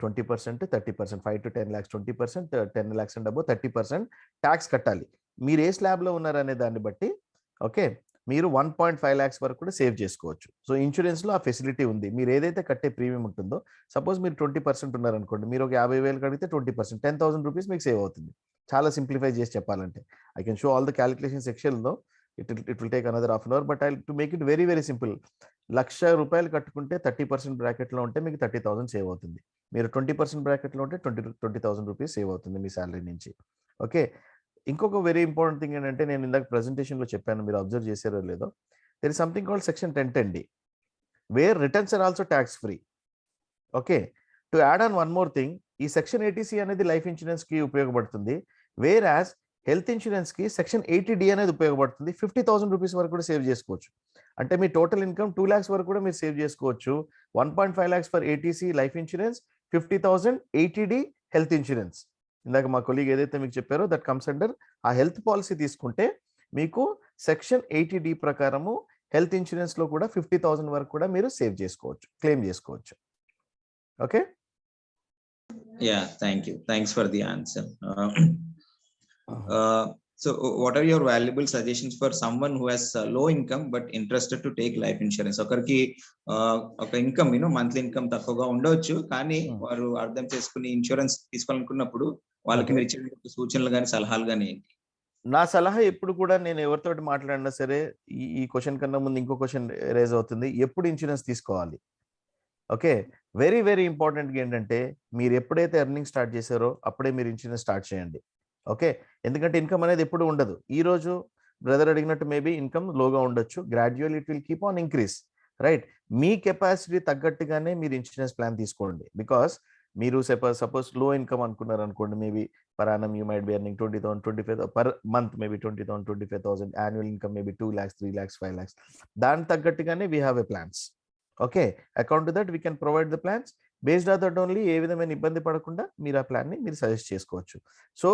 20%, 30%, 5 to 10 lakhs 20%, 10 lakhs and above 30% tax కట్టాలి. మీరు ఏ స్లాబ్లో ఉన్నారనే దాన్ని బట్టి ఓకే మీరు 1.5 lakhs వరకు కూడా సేవ్ చేసుకోవచ్చు. సో ఇన్సూరెన్స్లో ఆ ఫెసిలిటీ ఉంది. మీరు ఏదైతే కట్టే ప్రీమియం ఉంటుందో, సపోజ్ మీరు 20% ఉన్నారనుకోండి, మీరు ఒక 50,000 కడిగితే 20%, 10,000 రూపీస్ మీకు సేవ్ అవుతుంది. చాలా సింప్లిఫై చేసి చెప్పాలంటే I can show all the క్యాలిక్యులేషన్ సెక్షన్లో. It will take another half an hour, but I to make it very very simple. 1,00,000 రూపాయలు కట్టుకుంటే 30% బ్రాకెట్లో ఉంటే మీకు 30,000 సేవ్ అవుతుంది. మీరు 20% బ్రాకెట్లో ఉంటే 20,000 రూపీస్ సేవ్ అవుతుంది మీ శాలరీ నుంచి. ఓకే, ఇంకొక వెరీ ఇంపార్టెంట్ థింగ్ ఏంటంటే, నేను ఇందాక ప్రెజెంటేషన్లో చెప్పాను, మీరు అబ్జర్వ్ చేశారో లేదో, there is something called section 1010D where returns are also tax free. Okay, to add on one more thing, ఈ సెక్షన్ 80C అనేది లైఫ్ ఇన్సూరెన్స్కి ఉపయోగపడుతుంది. వేర్ యాజ్ హెల్త్ ఇన్సూరెన్స్కి సెక్షన్ 80D అనేది ఉపయోగపడుతుంది. 50,000 రూపీస్ వరకు కూడా సేవ్ చేసుకోవచ్చు. అంటే మీ టోటల్ ఇన్కమ్ 2 lakhs వరకు కూడా మీరు సేవ్ చేసుకోవచ్చు. 1.5 lakhs for 80C life insurance, 50,000 80D health insurance. ఇందాక మా కొలీగ్ ఏదైతే మీకు చెప్పారో దట్ కమ్స్ అండర్ ఆ హెల్త్ పాలసీ. తీసుకుంటే మీకు సెక్షన్ 80D ప్రకారము హెల్త్ ఇన్సూరెన్స్లో కూడా 50,000 వరకు కూడా మీరు సేవ్ చేసుకోవచ్చు, క్లెయిమ్ చేసుకోవచ్చు. Okay, Yeah, thank you. Thanks for the answer. So what are your valuable suggestions for someone who has low income but interested to take life insurance? ఒకరికి ఒక ఇన్కమ్ మంత్లీ ఇన్కమ్ తక్కువగా ఉండవచ్చు, కానీ వారు అర్థం చేసుకుని ఇన్సూరెన్స్ తీసుకోవాలనుకున్నప్పుడు వాళ్ళకి మీరు ఇచ్చే సూచనలు కానీ సలహాలు కానీ ఏంటి? నా సలహా ఎప్పుడు కూడా, నేను ఎవరితోటి మాట్లాడినా సరే ఈ క్వశ్చన్ కన్నా ముందు ఇంకో క్వశ్చన్ రేజ్ అవుతుంది, ఎప్పుడు ఇన్సూరెన్స్ తీసుకోవాలి? ఓకే, వెరీ వెరీ ఇంపార్టెంట్గా ఏంటంటే, మీరు ఎప్పుడైతే ఎర్నింగ్ స్టార్ట్ చేశారో అప్పుడే మీరు ఇన్సూరెన్స్ స్టార్ట్ చేయండి. ఓకే, ఎందుకంటే ఇన్కమ్ అనేది ఎప్పుడు ఉండదు. ఈ రోజు బ్రదర్ అడిగినట్టు మేబీ ఇన్కమ్ లోగా ఉండొచ్చు, gradual it will keep on increase, right? Me capacity తగ్గట్టుగానే మీరు ఇన్సూరెన్స్ ప్లాన్ తీసుకోండి. బికాస్ మీరు సపోజ్ లో ఇన్కమ్ అనుకున్నారు అనుకోండి, maybe per annum you might be earning 20,000, 25,000 per month, maybe 20,000, 25,000 annual income, maybe 2 lakhs, 3 lakhs, 5 lakhs. దాని తగ్గట్టుగానే we have a plans. Okay, according to that we can provide the plans. Based on that only, ఏ విధమైన ఇబ్బంది పడకుండా మీరు ఆ ప్లాన్ని మీరు సజెస్ట్ చేసుకోవచ్చు. సో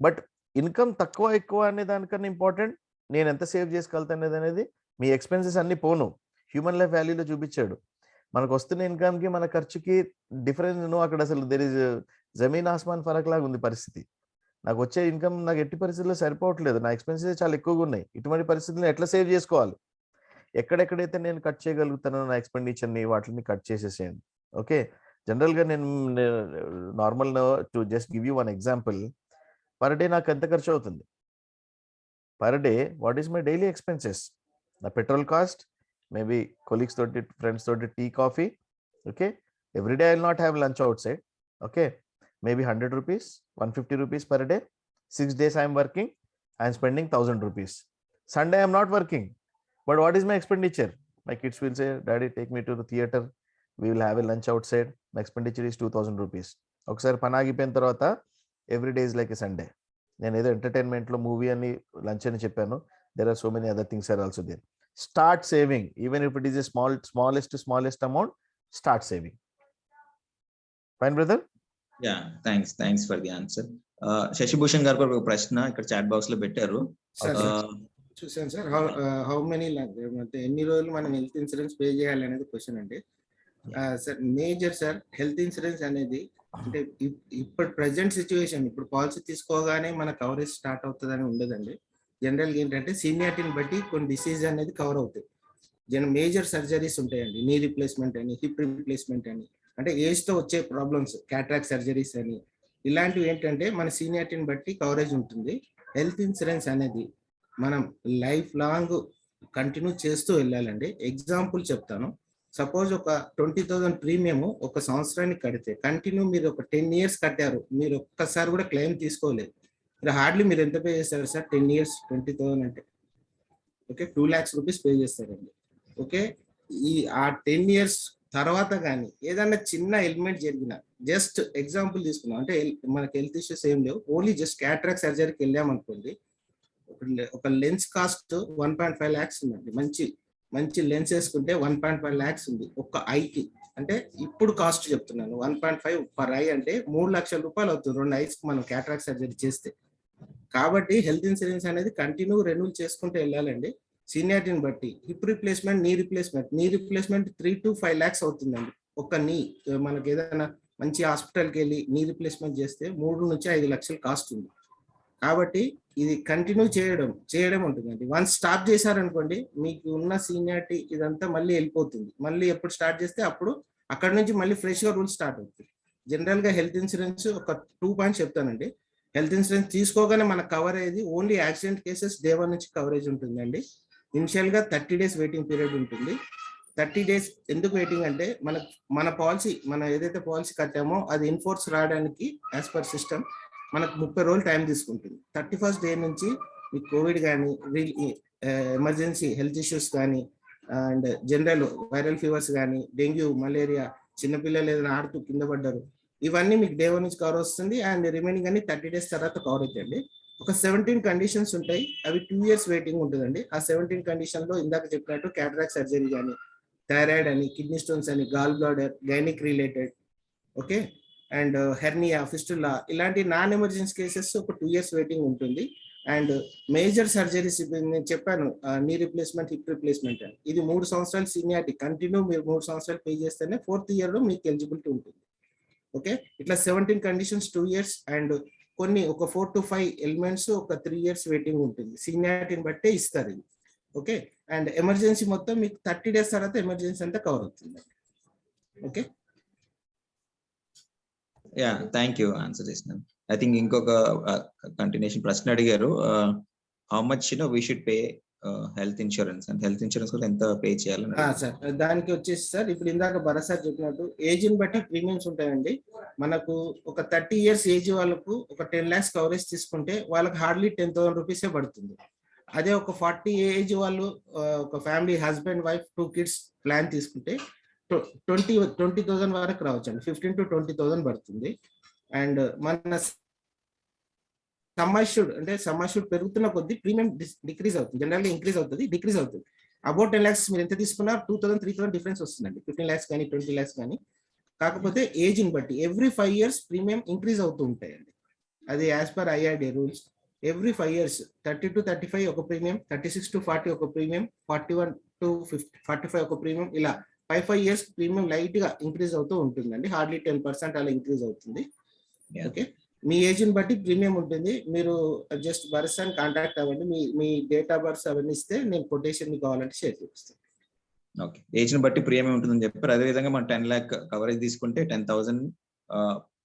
బట్ ఇన్కమ్ తక్కువ ఎక్కువ అనే దానికన్నా ఇంపార్టెంట్ నేను ఎంత సేవ్ చేసుకోగలుగుతాను అనేది. మీ ఎక్స్పెన్సెస్ అన్ని పోను హ్యూమన్ లైఫ్ వాల్యూలో చూపించాడు. మనకు వస్తున్న ఇన్కమ్కి మన ఖర్చుకి డిఫరెన్స్ అక్కడ అసలు దెర్ ఇస్ జమీన్ ఆస్మాన్ ఫరక్ లాగా ఉంది పరిస్థితి. నాకు వచ్చే ఇన్కమ్ నాకు ఎట్టి పరిస్థితుల్లో సరిపోవట్లేదు, నా ఎక్స్పెన్సెస్ చాలా ఎక్కువగా ఉన్నాయి. ఇటువంటి పరిస్థితుల్లో ఎట్లా సేవ్ చేసుకోవాలి? ఎక్కడెక్కడైతే నేను కట్ చేయగలుగుతానో నా ఎక్స్పెండిచర్ని, వాటిని కట్ చేసేసేయండి. ఓకే, జనరల్గా నేను normal to just give you one example, per day నాకు ఎంత ఖర్చు అవుతుంది? Per day what is my daily expenses? నా పెట్రోల్ కాస్ట్, మేబీ కొలీగ్స్ తోటి, ఫ్రెండ్స్ తోటి tea, coffee. Okay, every day I will not have lunch outside. Okay, maybe 100 rupees, 150 rupees per day. 6 days I am working, I am spending 1,000 rupees. Sunday I am not working, but what is my expenditure? My kids will say, Daddy, take me to the theater, we will have a lunch outside. My expenditure is 2,000 rupees. ఒకసారి పని ఆగిపోయిన తర్వాత every day is like a Sunday. నేను ఏదో ఎంటర్టైన్మెంట్లో movie అని, lunch అని చెప్పాను. There are so many other things are also there. Start saving, even if it is a smallest amount, start saving. Fine brother? Yeah, thanks for the answer. Shashibhushan garu ఒక ప్రశ్న ఇక్కడ chat box లో పెట్టారు. చూసాను sir, how many అంటే ఎన్ని రోజులు మనం హెల్త్ ఇన్సూరెన్స్ పే చేయాలి అనేది క్వశ్చన్ అండి. Sir major sir, health insurance అనేది అంటే ఇప్పుడు ప్రెసెంట్ సిచ్యువేషన్, ఇప్పుడు పాలసీ తీసుకోగానే మన కవరేజ్ స్టార్ట్ అవుతుందని ఉండదండి. జనరల్గా ఏంటంటే సీనియారిటీని బట్టి కొన్ని డిసీజ్ అనేది కవర్ అవుతాయి. మేజర్ సర్జరీస్ ఉంటాయండి, నీ రీప్లేస్మెంట్ అని, హిప్ రీప్లేస్మెంట్ అని, అంటే ఏజ్తో వచ్చే ప్రాబ్లమ్స్, క్యాట్రాక్ట్ సర్జరీస్ అని, ఇలాంటివి ఏంటంటే మన సీనియారిటీని బట్టి కవరేజ్ ఉంటుంది. హెల్త్ ఇన్సూరెన్స్ అనేది మనం లైఫ్ లాంగ్ కంటిన్యూ చేస్తూ వెళ్ళాలండి. ఎగ్జాంపుల్ చెప్తాను. సపోజ్ ఒక 20,000 ప్రీమియం ఒక సంవత్సరానికి కడితే, కంటిన్యూ మీరు ఒక 10 years కట్టారు, మీరు ఒక్కసారి కూడా క్లెయిమ్ తీసుకోలేదు. హార్డ్లీ మీరు ఎంత పే చేస్తారు సార్? 10 years 20,000 అంటే ఓకే 2 lakhs rupees పే చేస్తారండి. ఓకే, ఆ 10 years తర్వాత కానీ ఏదన్నా చిన్న ఎలిమెంట్ జరిగినా, జస్ట్ ఎగ్జాంపుల్ తీసుకున్నాం అంటే మనకి హెల్త్ ఇష్యూస్ ఏం లేవు, ఓన్లీ జస్ట్ క్యాట్రాక్ట్ సర్జరీకి వెళ్ళామనుకోండి, ఒక లెన్స్ కాస్ట్ 1.5 lakhs ఉందండి. మంచి లెన్స్ వేసుకుంటే 1.5 lakhs ఉంది ఒక్క ఐకి. అంటే ఇప్పుడు కాస్ట్ చెప్తున్నాను, 1.5 per eye అంటే 3 లక్షల రూపాయలు అవుతుంది 2 eyes మనం క్యాట్రాక్ట్ సర్జరీ చేస్తే. కాబట్టి హెల్త్ ఇన్సూరెన్స్ అనేది కంటిన్యూ రెన్యూల్ చేసుకుంటూ వెళ్ళాలండి. సీనియారిటీని బట్టి hip replacement, knee replacement 3 to 5 lakhs అవుతుందండి. ఒక నీ మనకి ఏదైనా మంచి హాస్పిటల్కి వెళ్ళి నీ రీప్లేస్మెంట్ చేస్తే 3 నుంచి 5 లక్షలు కాస్ట్ ఉంది. కాబట్టి ఇది కంటిన్యూ చేయడం ఉంటుందండి. వన్స్ స్టాప్ చేశారనుకోండి మీకు ఉన్న సీనియారిటీ ఇదంతా మళ్ళీ వెళ్ళిపోతుంది. మళ్ళీ ఎప్పుడు స్టార్ట్ చేస్తే అప్పుడు అక్కడ నుంచి మళ్ళీ ఫ్రెష్గా రూల్ స్టార్ట్ అవుతుంది. జనరల్ గా హెల్త్ ఇన్సూరెన్స్ ఒక 2 పాయింట్స్ చెప్తానండి. హెల్త్ ఇన్సూరెన్స్ తీసుకోగానే మనకు కవర్ అయ్యేది ఓన్లీ యాక్సిడెంట్ కేసెస్ డే 1 నుంచి కవరేజ్ ఉంటుందండి. ఇనిషియల్ గా 30 days వెయిటింగ్ పీరియడ్ ఉంటుంది. 30 days ఎందుకు వెయిటింగ్ అంటే మన పాలసీ మనం ఏదైతే పాలసీ కట్టామో అది ఇన్ఫోర్స్ రావడానికి యాజ్ పర్ సిస్టమ్ మనకు 30 రోజులు టైం తీసుకుంటుంది. 31st day నుంచి మీకు కోవిడ్ కానీ ఎమర్జెన్సీ హెల్త్ ఇష్యూస్ కానీ అండ్ జనరల్ వైరల్ ఫీవర్స్ కానీ డెంగ్యూ, మలేరియా, చిన్నపిల్లలు ఏదైనా ఆడుతూ కింద పడ్డారు, ఇవన్నీ మీకు డే 1 నుంచి కవర్ వస్తుంది. అండ్ రిమైనింగ్ అన్ని 30 days తర్వాత కవర్ అవుతాయండి. ఒక 17 కండిషన్స్ ఉంటాయి. అవి 2 years వెయిటింగ్ ఉంటుందండి. ఆ 17 కండిషన్ లో ఇందాక చెప్పినట్టు క్యాటరాక్ట్ సర్జరీ కానీ, థైరాయిడ్ అని, కిడ్నీ స్టోన్స్ అని, gall bladder, gynaec related, okay, and hernia, fistula, ఇలాంటి నాన్ ఎమర్జెన్సీ కేసెస్ ఒక 2 years వెయిటింగ్ ఉంటుంది. అండ్ మేజర్ సర్జరీస్ నేను చెప్పాను, నీ రీప్లేస్మెంట్, హిప్ రీప్లేస్మెంట్ అని, ఇది 3 సంవత్సరాలు సీనియారిటీ కంటిన్యూ మీరు 3 సంవత్సరాలు పే చేస్తేనే 4th year లో మీకు ఎలిజిబిలిటీ ఉంటుంది. ఓకే, ఇట్లా 17 కండిషన్స్ 2 years అండ్ కొన్ని ఒక 4 to 5 ఎలిమెంట్స్ ఒక 3 years వెయిటింగ్ ఉంటుంది. సీనియారిటీని బట్టే ఇస్తారు ఇది. ఓకే, అండ్ ఎమర్జెన్సీ మొత్తం మీకు 30 days తర్వాత ఎమర్జెన్సీ అంతా కవర్ అవుతుంది. Okay, yeah, thank you answer చేసినాను. ఐ థింక్ ఇంకొక కంటిన్యూషన్ ప్రశ్న అడిగారు, how much we should pay health insurance, and health insurance కూడా ఎంత పే చేయాలని. సార్ దానికి వచ్చేసి సార్ ఇప్పుడు ఇందాక భరత్ సార్ చెప్పినట్టు ఏజ్ని బట్టి ప్రీమియమ్స్ ఉంటాయండి. మనకు ఒక 30 years ఏజ్ వాళ్ళకు ఒక 10 lakhs కవరేజ్ తీసుకుంటే వాళ్ళకి హార్డ్లీ 10,000 rupees పడుతుంది. అదే ఒక 40 ఏజ్ వాళ్ళు ఒక family husband, wife, 2 kids plan తీసుకుంటే 20,000 వరకు రావచ్చు అండి. 15 to 20,000 పడుతుంది. అండ్ మన సమ్మాష్యూడ్ పెరుగుతున్న కొద్దీ ప్రీమియం డిక్రీజ్ అవుతుంది. జనరల్గా ఇంక్రీజ్ అవుతుంది, డిక్రీజ్ అవుతుంది. అబౌట్ 10 lakhs మీరు ఎంత తీసుకున్నా 2,000, 3,000 డిఫరెన్స్ వస్తుందండి. 15 lakhs కానీ 20 lakhs కానీ. కాకపోతే ఏజ్ని బట్టి ఎవ్రీ 5 years ప్రీమియం ఇంక్రీజ్ అవుతూ ఉంటాయండి. అది as per IRDA rules. Every 5 years 30 to 35 ఒక ప్రీమియం, 36 to 40 ఒక ప్రీమియం, 41 to 45 ఒక ప్రీమియం, ఇలా 5 years ప్రీమియం లైట్ గా ఇంక్రీజ్ అవుతూ ఉంటుందండి. హార్డ్లీ 10% అలా ఇంక్రీజ్ అవుతుంది. ఓకే, మీ ఏజ్ ని బట్టి ప్రీమియం ఉంటుంది. మీరు జస్ట్ బర్సాన్ కాంటాక్ట్ అవ్వండి. మీ డేట్ ఆఫ్ బర్త్ అవన్నీ ఇస్తే నేను కొటేషన్ మీకు కావాలంటే షేర్ చేస్తాను. ఓకే, ఏజ్ ని బట్టి ప్రీమియం ఉంటుందని చెప్పారు. అదే విధంగా మనం 10 lakh కవరేజ్ తీసుకుంటే 10,000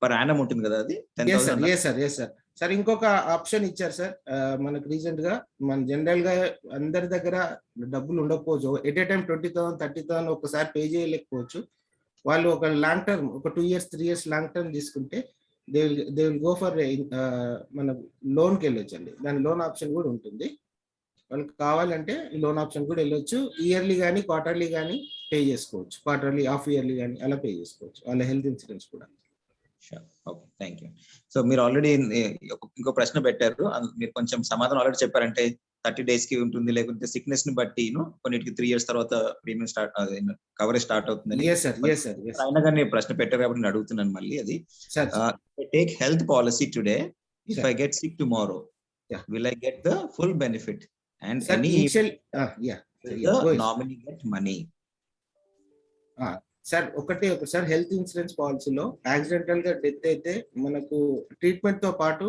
పర్ యానం ఉంటుంది కదా, అది 10,000. Yes sir. సార్ ఇంకొక ఆప్షన్ ఇచ్చారు సార్ మనకు రీసెంట్ గా. మన జనరల్ గా అందరి దగ్గర డబ్బులు ఉండకపోవచ్చు. ఎట్ ఏ టైం 20,000, 30,000 ఒకసారి పే చేయలేకపోవచ్చు. వాళ్ళు ఒక లాంగ్ టర్మ్, ఒక 2 years, 3 years లాంగ్ టర్మ్ తీసుకుంటే దే విల్ గో ఫర్ మన లోన్కి వెళ్ళొచ్చు అండి. దాని లోన్ ఆప్షన్ కూడా ఉంటుంది. వాళ్ళకి కావాలంటే లోన్ ఆప్షన్ కూడా వెళ్ళొచ్చు. ఇయర్లీ కానీ క్వార్టర్లీ కానీ పే చేసుకోవచ్చు. క్వార్టర్లీ, హాఫ్ ఇయర్లీ కానీ అలా పే చేసుకోవచ్చు వాళ్ళ హెల్త్ ఇన్సూరెన్స్ కూడా. Okay, thank you. సో మీరు ఆల్రెడీ ఇంకో ప్రశ్న పెట్టారు, మీరు కొంచెం సమాధానం ఆల్రెడీ చెప్పారంటే 30 days కి ఉంటుంది, లేకుంటే సిక్నెస్ ని బట్టి కొన్నిటికి 3 years తర్వాత ప్రీమియం స్టార్ట్ కవరేజ్ స్టార్ట్ అవుతుంది. అయినా కానీ ప్రశ్న పెట్టారు కాబట్టి నేను అడుగుతున్నాను మళ్ళీ. అది take health policy today, if I get sick tomorrow, will I get the full benefit and any nominee get money? Sir ఒకసారి హెల్త్ ఇన్సూరెన్స్ పాలసీలో యాక్సిడెంటల్ గా డెత్ అయితే మనకు ట్రీట్మెంట్ తో పాటు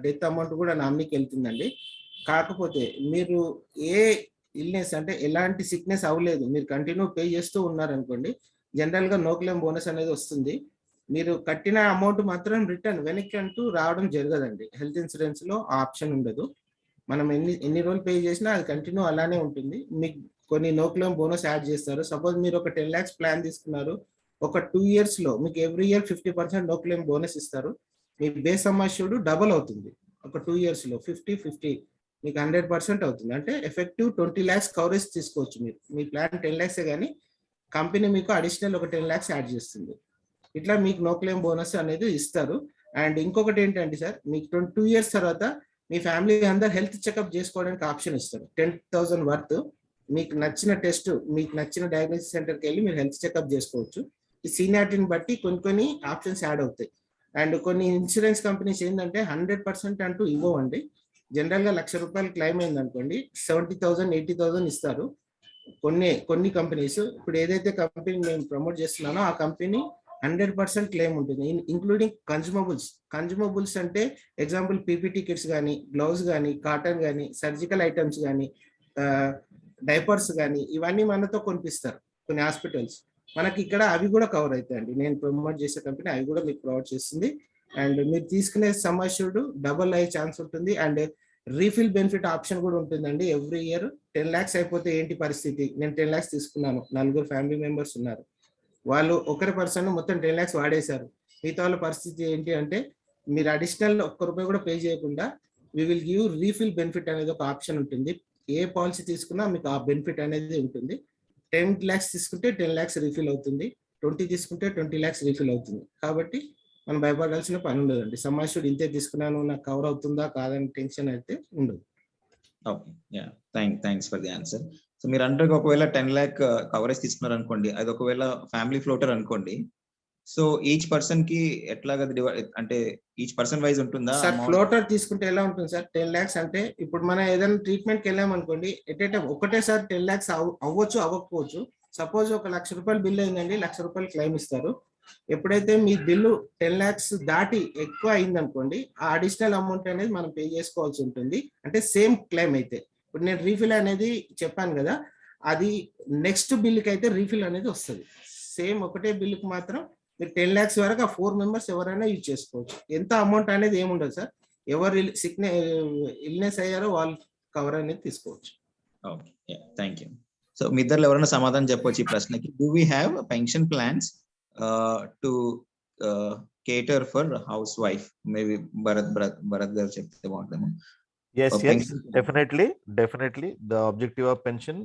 డెత్ అమౌంట్ కూడా నామినీకి వెళ్తుందండి. కాకపోతే మీరు ఏ ఇల్నెస్ అంటే ఎలాంటి సిక్నెస్ అవ్వలేదు, మీరు కంటిన్యూ పే చేస్తూ ఉన్నారనుకోండి, జనరల్ గా నో క్లెయిమ్ బోనస్ అనేది వస్తుంది. మీరు కట్టిన అమౌంట్ మాత్రం రిటర్న్ వెనక్కి అంటూ రావడం జరగదండి. హెల్త్ ఇన్సూరెన్స్ లో ఆ ఆప్షన్ ఉండదు. మనం ఎన్ని రోజులు పే చేసినా అది కంటిన్యూ అలానే ఉంటుంది. మీకు కొన్ని నో క్లెయిమ్ బోనస్ యాడ్ చేస్తారు. సపోజ్ మీరు ఒక 10 lakhs ప్లాన్ తీసుకున్నారు, ఒక 2 years లో మీకు every year 50% no claim bonus ఇస్తారు. మీ బేస్ సమ్మాష్యూర్డ్ డబుల్ అవుతుంది. ఒక 2 years లో 50 మీకు 100% అవుతుంది. అంటే ఎఫెక్టివ్ 20 lakhs కవరేజ్ తీసుకోవచ్చు. మీరు మీ ప్లాన్ 10 lakhs కానీ కంపెనీ మీకు అడిషనల్ ఒక 10 lakhs యాడ్ చేస్తుంది. ఇట్లా మీకు నో క్లెయిమ్ బోనస్ అనేది ఇస్తారు. అండ్ ఇంకొకటి ఏంటంటే సార్, మీకు 2 years తర్వాత మీ ఫ్యామిలీ అందరు హెల్త్ చెకప్ చేసుకోవడానికి ఆప్షన్ ఇస్తారు. 10,000 వర్త్ మీకు నచ్చిన టెస్ట్, మీకు నచ్చిన డయాగ్నోసిస్ సెంటర్కి వెళ్ళి మీరు హెల్త్ చెకప్ చేసుకోవచ్చు. ఈ సీనియారిటీని బట్టి కొన్ని ఆప్షన్స్ యాడ్ అవుతాయి. అండ్ కొన్ని ఇన్సూరెన్స్ కంపెనీస్ ఏంటంటే 100% అంటూ ఇవ్వండి. జనరల్ గా 1,00,000 రూపాయలు క్లెయిమ్ అయింది అనుకోండి, 70,000 80,000 ఇస్తారు కొన్ని కంపెనీస్. ఇప్పుడు ఏదైతే కంపెనీ మేము ప్రమోట్ చేస్తున్నానో ఆ కంపెనీ 100% క్లెయిమ్ ఉంటుంది, ఇంక్లూడింగ్ కన్జ్యూమబుల్స్ అంటే ఎగ్జాంపుల్ పీపీటీ కిట్స్ కానీ, గ్లౌస్ కానీ, కాటన్ కానీ, సర్జికల్ ఐటమ్స్ కానీ, డైపర్స్ కానీ, ఇవన్నీ మనతో కొనిపిస్తారు కొన్ని హాస్పిటల్స్. మనకి ఇక్కడ అవి కూడా కవర్ అవుతాయండి. నేను ప్రమోట్ చేసే కంపెనీ అవి కూడా మీకు ప్రొవైడ్ చేస్తుంది. అండ్ మీరు తీసుకునే సమ్ అష్యూర్డ్ డబుల్ అయ్యే ఛాన్స్ ఉంటుంది. అండ్ రీఫిల్ బెనిఫిట్ ఆప్షన్ కూడా ఉంటుందండి. ఎవ్రీ ఇయర్ 10 lakhs అయిపోతే ఏంటి పరిస్థితి, నేను 10 lakhs తీసుకున్నాను, 4 ఫ్యామిలీ మెంబర్స్ ఉన్నారు, వాళ్ళు ఒకరి పర్సన్ మొత్తం 10 lakhs వాడేశారు, మిగతా వాళ్ళ పరిస్థితి ఏంటి అంటే, మీరు అడిషనల్ ₹1 కూడా పే చేయకుండా we will give refill benefit అనేది ఒక ఆప్షన్ ఉంటుంది. ఏ పాలసీ తీసుకున్నా మీకు ఆ బెనిఫిట్ అనేది ఉంటుంది. 10 lakhs తీసుకుంటే 10 lakhs రీఫిల్ అవుతుంది, 20 తీసుకుంటే 20 lakhs రీఫిల్ అవుతుంది. కాబట్టి మనం భయపడాల్సిన పని ఉండదండి. సమాషుడు ఇంతే తీసుకున్నాను నాకు కవర్ అవుతుందా కాదని టెన్షన్ అయితే ఉండదు. Okay, yeah, thanks for the answer. So మీరు అంటే ఒకవేళ 10 lakh కవరేజ్ తీసుకున్నారు అనుకోండి, అది ఒకవేళ ఫ్యామిలీ ఫ్లోటర్ అనుకోండి, సో ఈచ్ పర్సన్ కి ఎట్లాగా అంటే ఈచ్ పర్సన్ వైజ్ ఉంటుందా? సార్ ఫ్లోటర్ తీసుకుంటే ఎలా ఉంటుంది సార్? 10 lakhs అంటే ఇప్పుడు మనం ఏదైనా ట్రీట్మెంట్కి వెళ్ళాం అనుకోండి, ఎట్ ఏ టైం ఒకటేసారి 10 lakhs అవ్వచ్చు అవ్వకపోవచ్చు. సపోజ్ ఒక ₹1,00,000 బిల్ అయిందండి, ₹1,00,000 క్లెయిమ్ ఇస్తారు. ఎప్పుడైతే మీ బిల్లు 10 lakhs దాటి ఎక్కువ అయింది అనుకోండి, ఆ అడిషనల్ అమౌంట్ అనేది మనం పే చేసుకోవాల్సి ఉంటుంది. అంటే సేమ్ క్లెయిమ్ అయితే, ఇప్పుడు నేను రీఫిల్ అనేది చెప్పాను కదా, అది నెక్స్ట్ బిల్కి అయితే రీఫిల్ అనేది వస్తుంది. సేమ్ ఒకటే బిల్లుకి మాత్రం మీరు 10 lakhs వరకు ఆ 4 members ఎవరైనా యూజ్ చేసుకోవచ్చు. ఎంత అమౌంట్ అనేది ఏముండదు సార్, ఎవరు ఇల్నెస్ అయ్యారో వాళ్ళు కవర్ అనేది తీసుకోవచ్చు. Okay, thank you. సో మీ ఇద్దరు ఎవరైనా సమాధానం చెప్పవచ్చు ఈ ప్రశ్నకి. Do we have pension plans to కేటర్ for house wife? Maybe Bharat గారు చెప్తే బాగుంటుందేమో. Yes, definitely. The objective of pension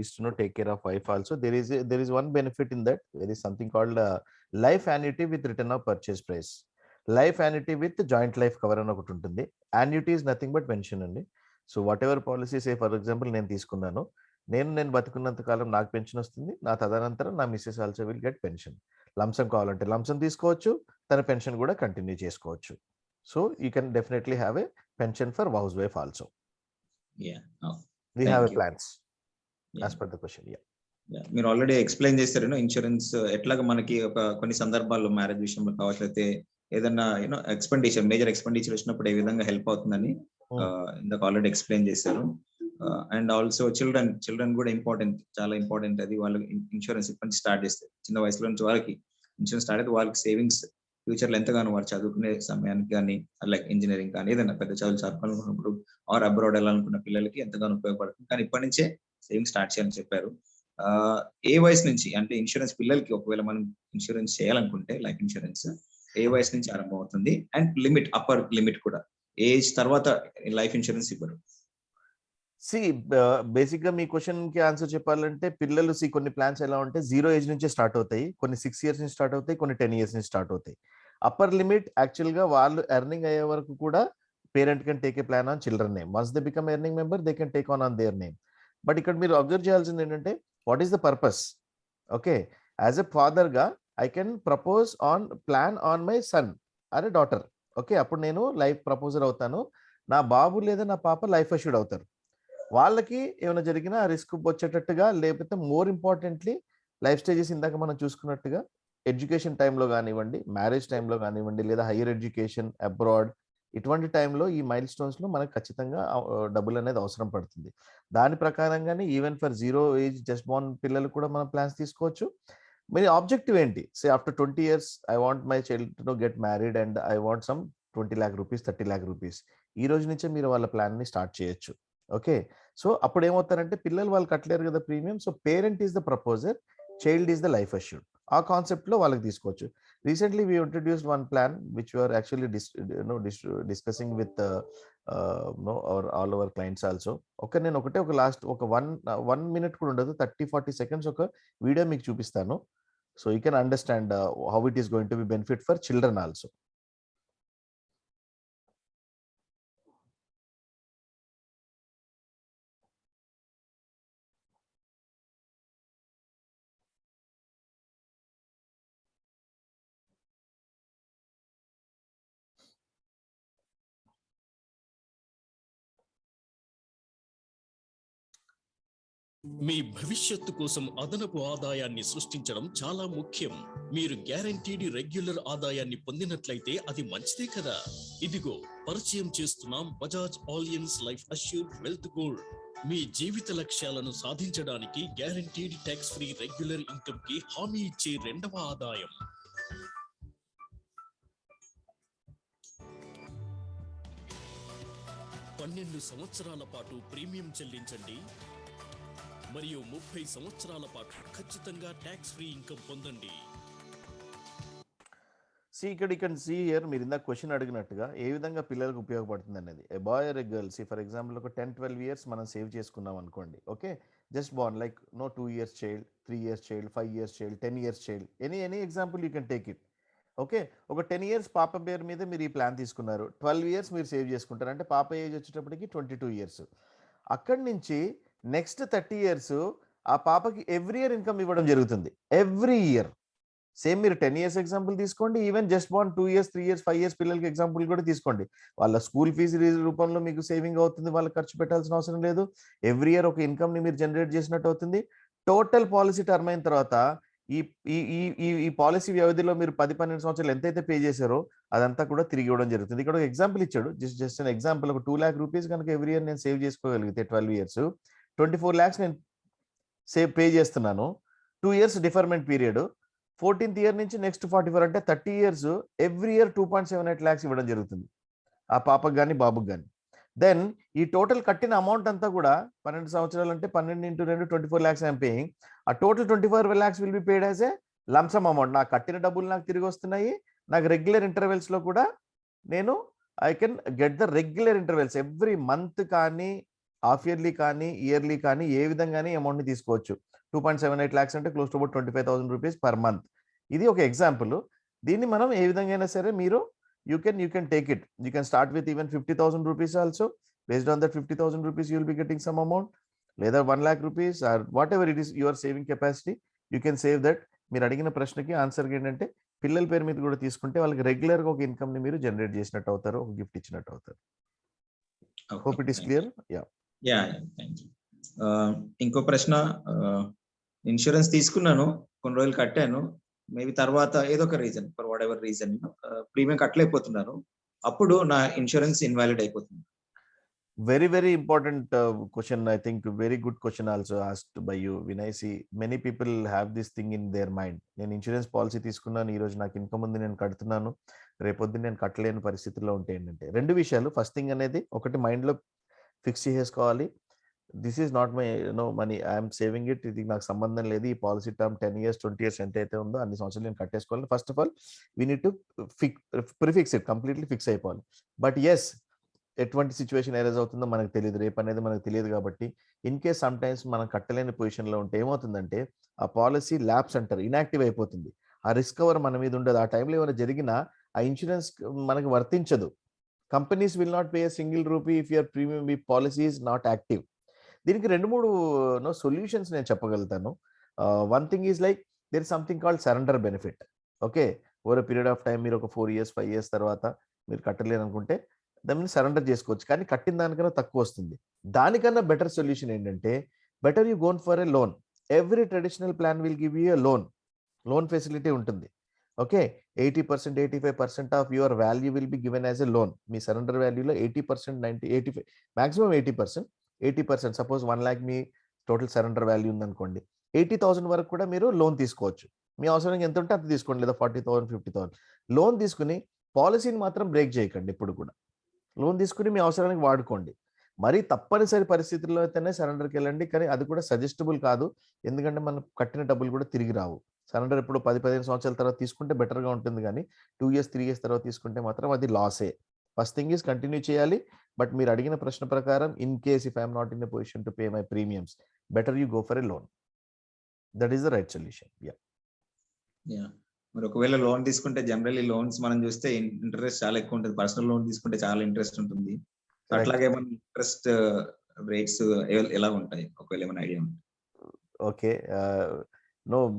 is to take care of wife also. There is one benefit in that. There is something called life annuity with return of purchase price. Life annuity with joint life cover అని ఒకటి ఉంటుంది. Annuity is nothing but pension అండి. So what ever policy, say for example నేను తీసుకున్నాను, నేను బతుకున్నంత కాలం నాకు pension వస్తుంది, నా తదనంతరం నా missus also will get pension. Lump sum కావాలంటే లంసం తీసుకోవచ్చు, తన పెన్షన్ కూడా కంటిన్యూ చేసుకోవచ్చు. So you can definitely have a pension for housewife also. Yeah. Oh, we have a you. plans. Yeah. As per the question. Yeah. మీరు already explain చేస్తారు insurance ఎట్లాగా మనకి ఒక కొన్ని సందర్భాల్లో మ్యారేజ్ విషయంలో కావట్లయితే ఏదన్నా ఎక్స్పెండిచర్, మేజర్ ఎక్స్పెండిచర్ వచ్చినప్పుడు ఏ విధంగా హెల్ప్ అవుతుందని ఇందాక ఆల్రెడీ ఎక్స్ప్లెయిన్ చేశారు. అండ్ ఆల్సో చిల్డ్రన్ కూడా ఇంపార్టెంట్, చాలా ఇంపార్టెంట్. అది వాళ్ళు ఇన్సూరెన్స్ ఇప్పటి నుంచి స్టార్ట్ చేస్తారు, చిన్న వయసులో నుంచి వాళ్ళకి ఇన్సూరెన్స్ స్టార్ట్ అయితే వాళ్ళకి సేవింగ్స్ ఫ్యూచర్ లో ఎంతగానో వారు చదువుకునే సమయానికి కానీ, లైక్ ఇంజనీరింగ్ కానీ ఏదైనా పెద్ద చదువులు చదువుకోవాలనుకున్నప్పుడు ఆర్ అబ్రాడ్ వెళ్ళాలనుకున్న పిల్లలకి ఎంతగానో ఉపయోగపడుతుంది. కానీ ఇప్పటి నుంచే సేవింగ్ స్టార్ట్ చేయాలని చెప్పారు. ఏ వయసు నుంచి అంటే ఇన్సూరెన్స్ పిల్లలకి ఒకవేళ మనం ఇన్సూరెన్స్ చేయాలనుకుంటే లైఫ్ ఇన్సూరెన్స్ ఏ వయసు నుంచి ఆరంభం అవుతుంది? అండ్ లిమిట్, అప్పర్ లిమిట్ కూడా ఏజ్ తర్వాత లైఫ్ ఇన్సూరెన్స్ ఇవ్వరు. బేసిక్ గా మీ క్వశ్చన్ కి ఆన్సర్ చెప్పాలంటే, పిల్లలు కొన్ని ప్లాన్స్ ఎలా ఉంటే 0 ఏజ్ నుంచే స్టార్ట్ అవుతాయి, కొన్ని 6 years నుంచి స్టార్ట్ అవుతాయి, కొన్ని 10 years నుంచి స్టార్ట్ అవుతాయి. అప్పర్ లిమిట్ యాక్చువల్ గా వాళ్ళు ఎర్నింగ్ అయ్యే వరకు కూడా parent can take a plan on children name. Once they become earning member they can take on their name. But ఇక్కడ మీరు అబ్జర్వ్ చేయాల్సింది ఏంటంటే, what is the purpose? Okay, as a father గా I can propose on plan on my son or a daughter. Okay, అప్పుడు నేను life proposer అవుతాను, నా బాబు లేదా నా పాప లైఫ్ అష్యూర్డ్ అవుతారు. వాళ్ళకి ఏమైనా జరిగినా రిస్క్ వచ్చేటట్టుగా, లేకపోతే మోర్ ఇంపార్టెంట్లీ లైఫ్ స్టేజెస్ ఇందాక మనం చూసుకున్నట్టుగా ఎడ్యుకేషన్ టైంలో కానివ్వండి, మ్యారేజ్ టైంలో కానివ్వండి, లేదా హైయర్ ఎడ్యుకేషన్ అబ్రాడ్, ఇటువంటి టైంలో ఈ మైల్ స్టోన్స్ లో మనకు ఖచ్చితంగా డబ్బులు అనేది అవసరం పడుతుంది. దాని ప్రకారంగానే even for 0 age just Born పిల్లలు కూడా మనం ప్లాన్స్ తీసుకోవచ్చు. మరి ఆబ్జెక్టివ్ ఏంటి? Say after 20 years I want my child to get married and I want some 20 lakh rupees, 30 lakh rupees. ఈ రోజు నుంచే మీరు వాళ్ళ ప్లాన్ ని స్టార్ట్ చేయొచ్చు. ఓకే, సో అప్పుడు ఏమవుతారంటే పిల్లలు వాళ్ళు కట్టలేరు కదా premium. So parent is the proposer, child is the life assured. ఆ కాన్సెప్ట్ లో వాళ్ళకి తీసుకోవచ్చు. Recently we introduced one plan which we are actually discussing with all our clients also. నేను ఒక లాస్ట్ ఒక 1 minute కూడా ఉండదు, 30-40 seconds ఒక వీడియో మీకు చూపిస్తాను. So you can understand how it is going to be benefit for children also. మీ భవిష్యత్తు కోసం అదనపు ఆదాయాన్ని సృష్టించడం చాలా ముఖ్యం. మీరు గ్యారంటీడ్ రెగ్యులర్ ఆదాయాన్ని పొందినట్లయితే అది మంచిదే కదా. ఇదిగో పరిచయం చేస్తున్నాం Bajaj Allianz life assured wealth gold. మీ జీవిత లక్ష్యాలను సాధించడానికి guaranteed tax free regular income కి హామీ ఇచ్చే రెండవ ఆదాయం. 12 సంవత్సరాల పాటు ప్రీమియం చెల్లించండి మరియు 30 సంవత్సరాల పాటు ఖచ్చితంగా ట్యాక్స్ ఫ్రీ ఇన్కమ్ పొందండి. ఇక్కడ యూ కెన్ సీ హియర్, మీరు ఇందాక క్వశ్చన్ అడిగినట్టుగా ఏ విధంగా పిల్లలకు ఉపయోగపడుతుంది అనేది. A boy or a girl, for example ఒక 10-12 ఇయర్స్ మనం సేవ్ చేసుకున్నాం అనుకోండి. Okay, just born like 2 years child, 3 years child, 5 years child, 10 years child, any example you can take it. Okay, ఒక 10 ఇయర్స్ పాప పేరు మీద మీరు ఈ ప్లాన్ తీసుకున్నారు. 12 ఇయర్స్ మీరు సేవ్ చేసుకుంటారు, అంటే పాప ఏజ్ వచ్చేటప్పటికి 22 ఇయర్స్. అక్కడి నుంచి నెక్స్ట్ 30 ఇయర్స్ ఆ పాపకి ఎవ్రీ ఇయర్ ఇన్కమ్ ఇవ్వడం జరుగుతుంది. Every year same. మీరు 10 ఇయర్స్ ఎగ్జాంపుల్ తీసుకోండి, ఈవెన్ జస్ట్ బాన్ 2 ఇయర్స్, 3 ఇయర్స్, 5 ఇయర్స్ పిల్లలకి ఎగ్జాంపుల్ కూడా తీసుకోండి. వాళ్ళ స్కూల్ ఫీజు రూపంలో మీకు సేవింగ్ అవుతుంది, వాళ్ళకి ఖర్చు పెట్టాల్సిన అవసరం లేదు. ఎవ్రీ ఇయర్ ఒక ఇన్కమ్ ని మీరు జనరేట్ చేసినట్టు అవుతుంది. టోటల్ పాలసీ టర్మ్ అయిన తర్వాత ఈ ఈ పాలసీ వ్యవధిలో మీరు 10-12 సంవత్సరాలు ఎంతైతే పే చేశారో అదంతా కూడా తిరిగి ఇవ్వడం జరుగుతుంది. ఇక్కడ ఒక ఎగ్జాంపుల్ ఇచ్చాడు, జస్ట్ అన్ ఎగ్జాంపుల్. ఒక 2 lakh రూపీస్ కనుక ఎవ్రీ ఇయర్ నేను సేవ్ చేసుకోగలిగితే 12 ఇయర్స్ 24 lakhs నేను పే చేస్తున్నాను. 2 years deferment period, 14th year నుంచి నెక్స్ట్ 44 అంటే 30 ఇయర్స్ ఎవ్రీ ఇయర్ 2.78 lakhs ఇవ్వడం జరుగుతుంది ఆ పాపకు కానీ బాబుకి కానీ. దెన్ ఈ టోటల్ కట్టిన అమౌంట్ అంతా కూడా 12 సంవత్సరాలు అంటే 12 into 2 24 lakhs ఐఎమ్ పేయింగ్. ఆ total 24 lakhs will be paid as a lump sum amount. నాకు కట్టిన డబ్బులు నాకు తిరిగి వస్తున్నాయి. నాకు రెగ్యులర్ ఇంటర్వెల్స్ లో కూడా నేను I can get the regular intervals every month కానీ, హాఫ్ ఇయర్లీ కానీ, ఇయర్లీ కానీ, ఏ విధంగానే అమౌంట్ ని తీసుకోవచ్చు. 2.78 lakhs అంటే close to about 25,000 rupees per month. ఇది ఒక ఎగ్జాంపుల్. దీన్ని మనం ఏ విధంగా అయినా సరే మీరు you can take it. You can start with even 50,000 rupees also. Based on that 50,000 rupees you will be getting some amount, లేదా 1 lakh rupees or whatever it is your saving capacity, you can save that. మీరు అడిగిన ప్రశ్నకి answer ఏంటంటే పిల్లల పేరు మీద కూడా తీసుకుంటే వాళ్ళకి రెగ్యులర్ గా ఒక ఇన్కమ్ ని మీరు జనరేట్ చేసినట్టు అవుతారు, ఒక గిఫ్ట్ ఇచ్చినట్టు అవుతారు. Hope it is clear. Thank you. ఇంకో ప్రశ్న, ఇన్సూరెన్స్ తీసుకున్నాను, కొన్ని రోజులు కట్టాను, మేబీ తర్వాత ఏదో ఒక reason, for what ever reason premium కట్టలేకపోతున్నాను, అప్పుడు నా ఇన్సూరెన్స్ ఇన్వాలిడ్ అయిపోతుంది. Very important question. I think very good question also asked by you, Vinay. See, many people have this thing in their mind. నేను insurance policy తీసుకున్నాను, ఈ రోజు నాకు income ఉంది, నేను కడుతున్నాను, రేపొద్దు నేను కట్టలేని పరిస్థితిలో ఉంటే ఏంటంటే రెండు విషయాలు. ఫస్ట్ థింగ్ అనేది ఒకటి మైండ్ లో ఫిక్స్ చేసుకోవాలి. This is not my money, I'm saving it, ఇది నాకు సంబంధం లేదు, ఈ పాలసీ టర్మ్ 10 years 20 years ఎంత అయితే ఉందో అన్ని సంవత్సరాలు నేను కట్టేసుకోవాలి. First of all we need to prefix it, completely fix అయిపోవాలి. బట్ ఎస్, ఎటువంటి సిచ్యువేషన్ ఎరేజ్ అవుతుందో మనకు తెలియదు, రేపు అనేది మనకు తెలియదు. కాబట్టి ఇన్ కేస్ సమ్ టైమ్స్ మనం కట్టలేని పొజిషన్లో ఉంటే ఏమవుతుందంటే ఆ పాలసీ ల్యాప్స్ అంటారు, ఇన్యాక్టివ్ అయిపోతుంది. ఆ రిస్క్ కవర్ మన మీద ఉండదు. ఆ టైంలో ఏమైనా జరిగినా ఆ ఇన్సూరెన్స్ మనకు వర్తించదు. Companies will not pay single rupee if your premium policy is not active. దీనికి 2-3 సొల్యూషన్స్ నేను చెప్పగలుగుతాను. One thing is like there is something called surrender benefit. Okay, over period of time మీరు ఒక 4 years 5 years తర్వాత మీరు కట్టలేరు అనుకుంటే దాన్ని surrender చేసుకోవచ్చు, కానీ కట్టిన దానికన్నా తక్కువ వస్తుంది. దానికన్నా బెటర్ సొల్యూషన్ ఏంటంటే better you gone for a loan. Every traditional plan will give you a loan facility ఉంటుంది. Okay, 80% 85% of your value will be given as a loan. మీ సరెండర్ వాల్యూలో 80% 90 85 మాక్సిమం 80%. సపోజ్ 1 lakh మీ total surrender value ఉందనుకోండి, 80,000 వరకు కూడా మీరు loan తీసుకోవచ్చు. మీ అవసరం ఎంత ఉంటే అంత తీసుకోండి, లేదా 40,000 50,000 లోన్ తీసుకుని పాలసీని మాత్రం బ్రేక్ చేయకండి. ఇప్పుడు కూడా లోన్ తీసుకుని మీ అవసరానికి వాడుకోండి. మరి తప్పనిసరి పరిస్థితుల్లో అయితేనే సరెండర్కి వెళ్ళండి, కానీ అది కూడా సజెస్టబుల్ కాదు. ఎందుకంటే మనం కట్టిన డబ్బులు కూడా తిరిగి రావు. సరెండర్ ఇప్పుడు 10-15 సంవత్సరాల తర్వాత తీసుకుంటే బెటర్గా ఉంటుంది, కానీ 2 years 3 years తర్వాత తీసుకుంటే మాత్రం అది లాసే. ఫస్ట్ థింగ్ ఈజ్ కంటిన్యూ చేయాలి. బట్ మీరు అడిగిన ప్రశ్న ప్రకారం in case if I'm not in a position to pay my premiums, better you go for a loan. That is the right solution. మరి ఒకవేళ లోన్ తీసుకుంటే జనరల్లీ లోన్స్ మనం చూస్తే ఇంట్రెస్ట్ చాలా ఎక్కువ ఉంటుంది. పర్సనల్ లోన్ తీసుకుంటే చాలా ఇంట్రెస్ట్ ఉంటుంది. అట్లాగే మన ఇంట్రెస్ట్ రేట్స్ ఎలా ఉంటాయి, ఒకవేళ ఏమైనా ఐడియా ఉంటుంది? ఓకే,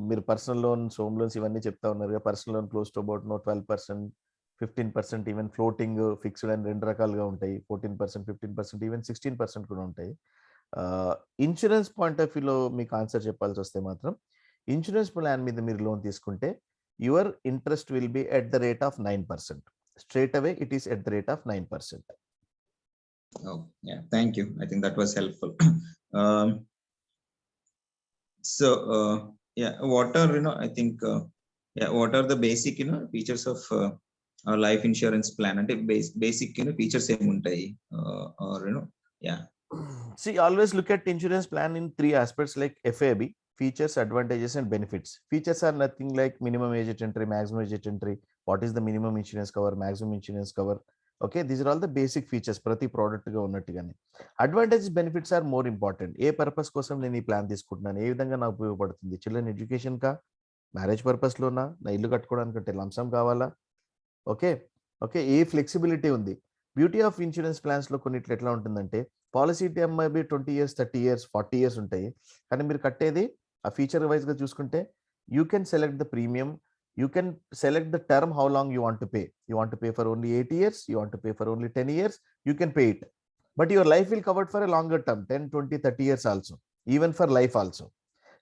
మీరు పర్సనల్ లోన్స్, హోమ్ లోన్స్ ఇవన్నీ చెప్తా ఉన్నారు. Personal loan close to about 12%, 15%, even floating, fixed అని 2 రకాలుగా ఉంటాయి. 14%, 15%, ఈవెన్ 16% కూడా ఉంటాయి. ఇన్సూరెన్స్ పాయింట్ ఆఫ్ వ్యూలో మీకు ఆన్సర్ చెప్పాల్సి వస్తే మాత్రం ఇన్సూరెన్స్ ప్లాన్ మీద మీరు లోన్ తీసుకుంటే your interest will be at the rate of 9%. Straight away it is at the rate of 9%. Oh, yeah, thank you. I think that was helpful. um, so yeah, what are I think what are the basic features of our life insurance plan? And basic features em untayi or yeah. See, always look at insurance plan in 3 aspects, like FAB, features, advantages and benefits. Features are nothing like minimum age at entry, maximum age at entry, what is the minimum insurance cover, maximum insurance cover. Okay, these are all the basic features ప్రతి product గా ఉన్నట్టుగానే. Advantages benefits are more important. ఏ purpose కోసం నేను ఈ plan తీసుకుంటున్నాను, ఏ విధంగా నాకు ఉపయోగపడుతుంది, చిల్డ్రన్ ఎడ్యుకేషన్ కా, మ్యారేజ్ పర్పస్ లోనా, నా ఇల్లు కట్టుకోవడానికి లంసమ్ కావాలా, ఓకే ఓకే, ఏ ఫ్లెక్సిబిలిటీ ఉంది. బ్యూటీ ఆఫ్ ఇన్సూరెన్స్ ప్లాన్స్ లో కొన్నిట్లు ఎట్లా ఉంటుందంటే policy time maybe 20 years, 30 years, 40 years ఉంటాయి. కానీ మీరు కట్టేది ఆ ఫీచర్ వైజ్ గా చూసుకుంటే you can select the premium, you can select the term how long you want to pay. You want to pay for only 8 years, you want to pay for only 10 years, you can pay it. But your life will covered for a longer term, 10, 20, 30 years also, even for life also.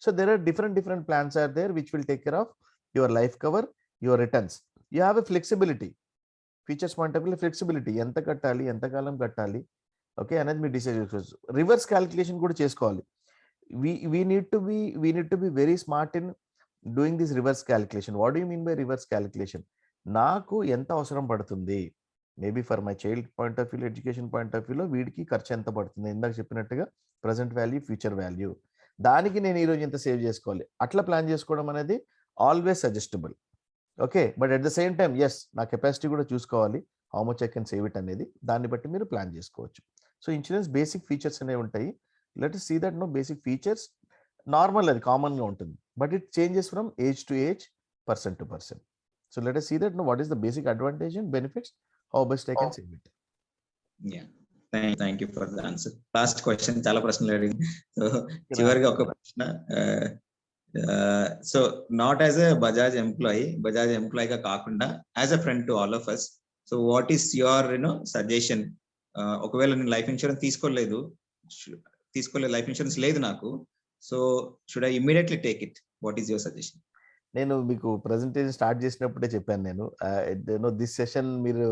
So there are different plans are there which will take care of your life cover, your returns. You have a flexibility. Features point of view, flexibility. Enta kattali, enta kalam kattali. Okay, అనేది మీరు decide చేసుకోవచ్చు. Reverse calculation కూడా చేసుకోవాలి. we need to be very smart in doing this reverse calculation. What do you mean by reverse calculation? నాకు ఎంత అవసరం పడుతుంది, maybe for my child point of view, education point of వ్యూలో వీడికి ఖర్చు ఎంత పడుతుంది, ఇందాక చెప్పినట్టుగా ప్రజెంట్ వాల్యూ, ఫ్యూచర్ వాల్యూ, దానికి నేను ఈరోజు ఎంత సేవ్ చేసుకోవాలి, అట్లా ప్లాన్ చేసుకోవడం అనేది always suggestable. Okay, but at the same time yes, నా కెపాసిటీ కూడా చూసుకోవాలి, how much I can save it అనేది, దాన్ని బట్టి మీరు ప్లాన్ చేసుకోవచ్చు. సో ఇన్సూరెన్స్ బేసిక్ ఫీచర్స్ అనేవి ఉంటాయి. Let us see that basic features normal, అది కామన్ గా ఉంటుంది, but it changes from age to age, person to person. So let us see that what is the basic advantage and benefits, how best I can save it. Yeah, thank you for the answer. Last question, చాలా ప్రశ్నలు అడిగింది. So చివరిగా ఒక ప్రశ్న, so not as a Bajaj employee గా కాకుండా as a friend to all of us, so what is your suggestion? ఒకవేళ నేను లైఫ్ ఇన్సూరెన్స్ తీసుకోలేదు, లైఫ్ ఇన్సూరెన్స్ లేదు నాకు, so should I immediately take it? What is your suggestion? నేను మీకు presentation start చేసినప్పుడే చెప్పాను, నేను దిస్ సెషన్ మీరు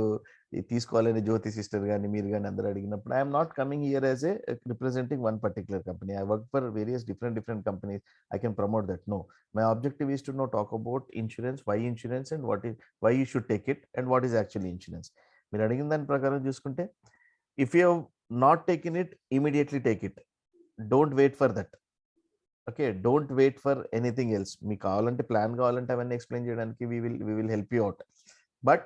తీసుకోవాలని జ్యోతి సిస్టర్ కానీ మీరు కానీ అందరూ అడిగినప్పుడు, I'm not coming here as a representing one particular company. I work for various different companies. I can promote that. No, my objective is to know talk about insurance, why insurance and why you should take it and what is actually insurance. మీరు అడిగిన దాని ప్రకారం చూసుకుంటే, if you have not taken it, immediately take it. Don't wait for that. Okay, don't wait for anything else. మీకు కావాలంటే plan కావాలంటే అవన్నీ explain చేయడానికి we will help you out, but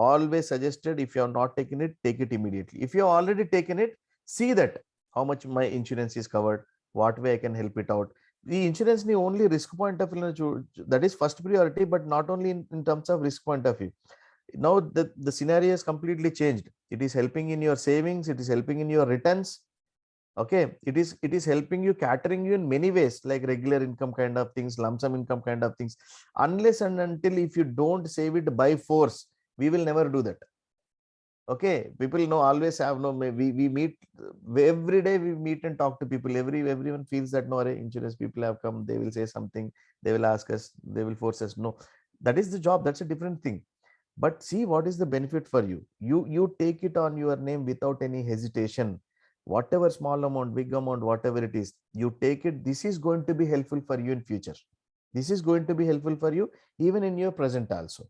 always suggested, if you have not taken it, take it immediately. If you have already taken it, see that how much my insurance is covered, what way I can help it out. The insurance ni only risk point of view, that is first priority, but not only in terms of risk point of view. Now the scenario has completely changed. It is helping in your savings, it is helping in your returns. Okay, it is helping you, catering you in many ways, like regular income kind of things, lump sum income kind of things. Unless and until if you don't save it by force, we will never do that. Okay, people know, always have no, we meet every day, we meet and talk to people. Everyone feels that no, insurance people have come, they will say something, they will ask us, they will force us. No, that is the job, that's a different thing. But see what is the benefit for you. You take it on your name without any hesitation. Whatever small amount, big amount, whatever it is, you take it. This is going to be helpful for you in future. This is going to be helpful for you even in your present also.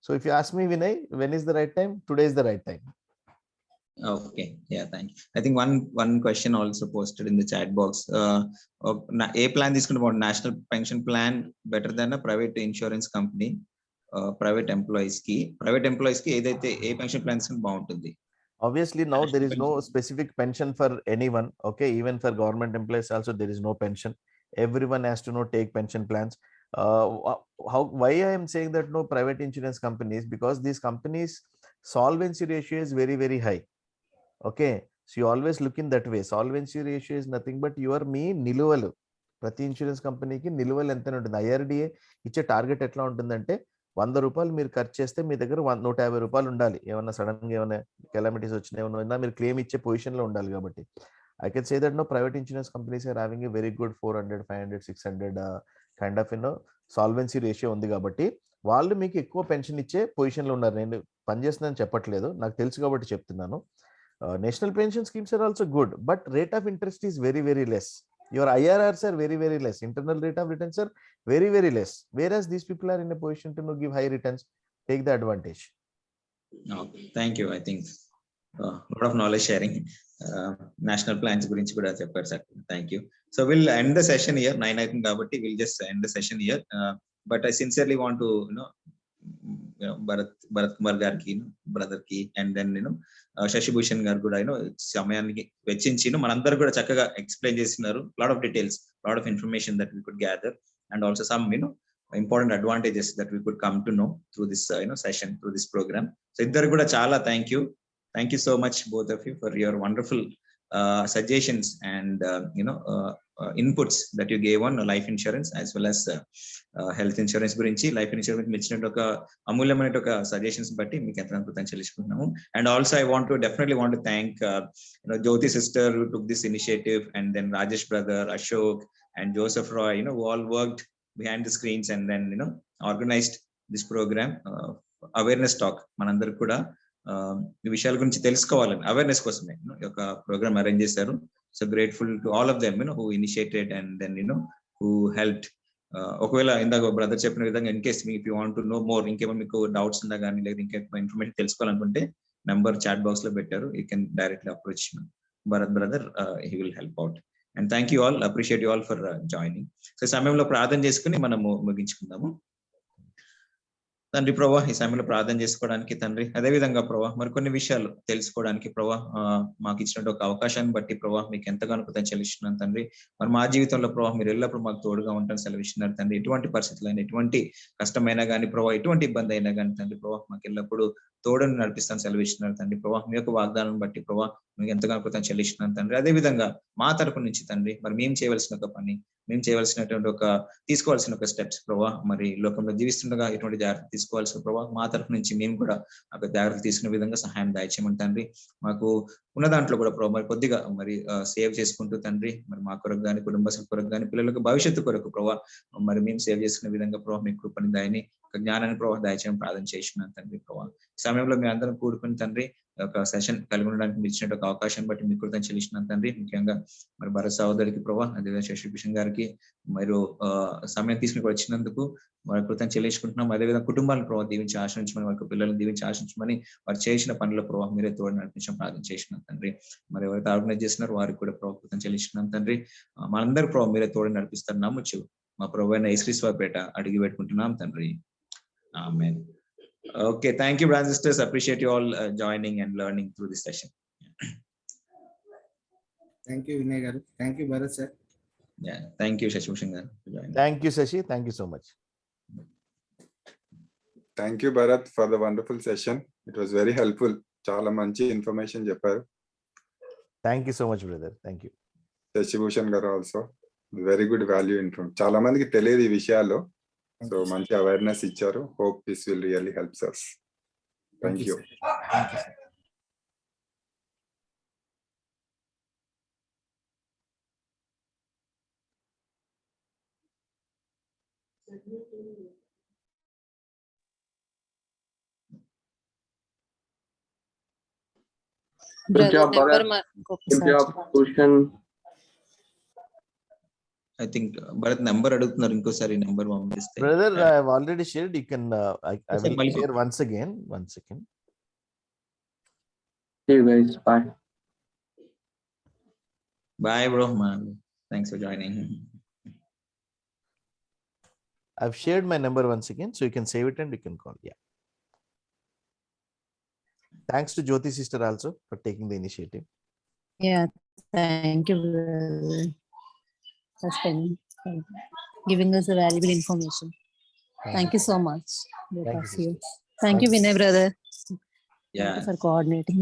So if you ask me, Vinay, when is the right time? Today is the right time. Okay, yeah, thank you. I think one question also posted in the chat box. A plan తీసుకుంటే about national pension plan better than a private insurance company, private employees కి ఏదైతే ఏ pension plans బాగుంటుంది? Obviously now there is no specific pension for anyone. Okay, even for government employees also there is no pension. Everyone has to take pension plans. Why I am saying that no private insurance companies, because these companies solvency ratio is very high. Okay, so you always look in that way. Solvency ratio is nothing but your నిలువలు. ప్రతి insurance కంపెనీకి నిలువలు ఎంత ఉంటుంది, IRDA ఇచ్చే target ఎట్లా ఉంటుందంటే 100 రూపాయలు మీరు ఖర్చు చేస్తే మీ దగ్గర 150 రూపాయలు ఉండాలి. ఏమన్నా సడన్ గా ఏమైనా కెలామిటీస్ వచ్చినా ఏమన్నా మీరు క్లెయిమ్ ఇచ్చే పొజిషన్ లో ఉండాలి. కాబట్టి I can say that no private insurance companies are having a very good 400, 500, 600 kind of solvency ratio ఉంది కాబట్టి వాళ్ళు మీకు ఎక్కువ పెన్షన్ ఇచ్చే పొజిషన్లో ఉన్నారు. నేను పనిచేస్తుందని చెప్పట్లేదు, నాకు తెలుసు కాబట్టి చెప్తున్నాను. National pension schemes are also good, but rate of interest is very very less. Your IRRs are very very less. Internal rate of returns are very very less. Whereas these people are in a position to give high returns. Take the advantage. Thank you. I think lot of knowledge sharing. National plans gurinchi kuda chepparu sir. Thank you. So we'll end the session here. 9 ayundi kabatti we'll just end the session here. But I sincerely want to Bharat Kumar gariki brother ki, and then Shashi Bhushan garu kuda సమయానికి వెచ్చించి మనందరూ కూడా చక్కగా explain చేస్తున్నారు. lot of details, lot of information that we could gather, and also some important advantages that we could come to know through this session, through this program. So iddaru kuda chaala thank you so much both of you for your wonderful suggestions and inputs that you gave on life insurance as well as health insurance గురించి. Life insurance ఇచ్చినట్టు ఒక అమూల్యమైన ఒక suggestions బట్టి మీకు ఎంతో కృతజ్ఞతలు చెల్లించుకుంటున్నాము. And also I definitely want to thank Jyoti sister who took this initiative, and then Rajesh brother, Ashok and Joseph Roy, who all worked behind the screens and then organized this program, awareness talk. మనందరికి కూడా ఈ విషయాల గురించి తెలుసుకోవాలని awareness కోసమే ఈ యొక్క programme arrange చేశారు. So grateful to all of them who initiated and then who helped. ఒకవేళ ఇందాక బ్రదర్ చెప్పిన విధంగా in case if you want to know more, ఇంకేమో మీకు డౌట్స్ ఉన్నా కానీ లేదా ఇంకేమో ఇన్ఫర్మేషన్ తెలుసుకోవాలనుకుంటే నంబర్ చాట్ బాక్స్ లో పెట్టారు, you can directly approach Bharat brother, he will help out. And thank you all, appreciate you all for joining. So సమయంలో ప్రార్థన చేసుకుని మనము ముగించుకుందాము. తండ్రి ప్రభా, ఈ సమయంలో ప్రార్థన చేసుకోవడానికి తండ్రి, అదేవిధంగా ప్రభా మరికొన్ని విషయాలు తెలుసుకోవడానికి ప్రభా మాకు ఇచ్చినట్టు ఒక అవకాశాన్ని బట్టి ప్రభా మీకు ఎంతగానో కృతజ్ఞతలు చెల్లిస్తున్నాను తండ్రి. మరి మా జీవితంలో ప్రభా మీరు ఎల్లప్పుడూ మాకు తోడుగా ఉంటాను సెలవిస్తున్నారు తండ్రి. ఎటువంటి పరిస్థితులైనా, ఎటువంటి కష్టమైనా కానీ ప్రభా, ఎటువంటి ఇబ్బంది అయినా కానీ తండ్రి ప్రభా మాకు ఎల్లప్పుడూ తోడుని నడిపిస్తాను సెలవిస్తున్నారు తండ్రి. ప్రభా మీ యొక్క వాగ్దానం బట్టి ప్రభా మీకు ఎంతగానో కృతజ్ఞతలు చెల్లిస్తున్నాను తండ్రి. అదేవిధంగా మా తరపు నుంచి తండ్రి మరి మేము చేయవలసిన ఒక పని, మేము చేయవలసినటువంటి ఒక తీసుకోవాల్సిన ఒక స్టెప్స్ ప్రభా, మరి లోకంలో జీవిస్తుండగా ఎటువంటి జాగ్రత్త తీసుకోవాల్సిన ప్రభా మా తరపు నుంచి మేము కూడా ఒక జాగ్రత్తలు తీసుకునే విధంగా సహాయం దయచేయమని తండ్రి. మాకు ఉన్న దాంట్లో కూడా ప్రభా మరి కొద్దిగా మరి సేవ్ చేసుకుంటూ తండ్రి, మరి మా కొరకు కానీ, కుటుంబ సభ్యుల కొరకు కానీ, పిల్లలకు భవిష్యత్తు కొరకు ప్రభా మరి మేము సేవ్ చేసుకునే విధంగా ప్రభా మీ కృపని దయని, జ్ఞానాన్ని ప్రభావ దయచేయడం ప్రార్థన చేస్తున్నాను తండ్రి. ప్రభావ ఈ సమయంలో మీ అందరం కూడుకుని తండ్రి ఒక సెషన్ కలిగి ఉండడానికి మీరు ఇచ్చినట్టు ఒక అవకాశం బట్టి మీకు కృతజ్ఞతలు చెల్లిస్తున్నాను తండ్రి. ముఖ్యంగా మరి భరత్ సహోదరికి ప్రభా, అదేవిధంగా శశి భూషణ్ గారికి మీరు సమయం తీసుకుని వచ్చినందుకు వారి కృతజ్ఞతలు చెల్లించుకుంటున్నాం. అదేవిధంగా కుటుంబాలను ప్రభావ దీవించి ఆశ్రయించమని, వారి పిల్లలను దీవించి ఆశ్రయించమని, వారు చేసిన పనుల ప్రభావ మీరే తోడు నడిపించడం ప్రార్థన చేస్తున్నాను తండ్రి. మరి ఎవరైతే ఆర్గనైజ్ చేస్తున్నారో వారికి కూడా ప్రభావ కృతజ్ఞతలు చెల్లిస్తున్నాం తండ్రి. మనందరూ ప్రభావ మీరే తోడు నడిపిస్తారు నమ్మొచ్చు. మా ప్రభు అయిన యేసుక్రీస్తుపేట అడిగి పెట్టుకుంటున్నాం తండ్రి. Amen. Okay, thank you brothers and sisters. Appreciate you all joining and learning through this session. Thank you Vinay garu. Thank you Bharat sir. Yeah, thank you Shashi Bhushan garu for joining. Thank you Shashi, thank you so much. Thank you Bharat for the wonderful session. It was very helpful. Chaala manchi information chepparu. Thank you so much brother. Thank you. Shashi Bhushan garu also very good value information. Chaala mandiki teliyadu ee vishayalo. So manchi awareness icharu. Hope this will really help us. Thank you. Thank you sir. Brother, job, number Bharat. ఇంకొకసారి Good job, Bhushan. I think Bharat number అడుగుతున్నారు, ఇంకోసారి number పంపిస్తే. Brother, I have already shared. You can I will Mali- share once again. 1 second. See you guys. Bye. Bye bro man. Thanks for joining. I've shared my number once again, so you can save it and you can call. Yeah. Thanks to Jyoti sister also for taking the initiative. Yeah, thank you brother, for spending, giving us a valuable information. Thank you so much. both Thank of you, you. sister. Thank you Vinay brother. Thank Yeah. you for coordinating.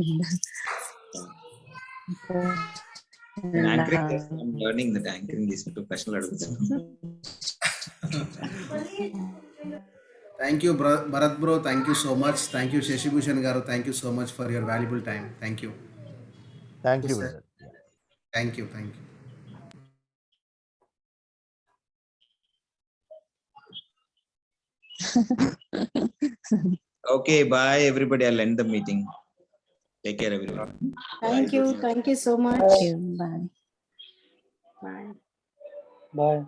And anchoring, I'm learning that anchoring is professional అడుగుతున్నాను. Thank you Bharat bro. Thank you so much. Thank you Shashi Bhushan garu. Thank you so much for your valuable time. Thank you. Thank you Yes, sir. brother. Yeah. Thank you. Thank you. Okay, bye everybody. I'll end the meeting. Take care, everyone. Thank you. Thank you so much. Thank you. Bye. Bye. Bye.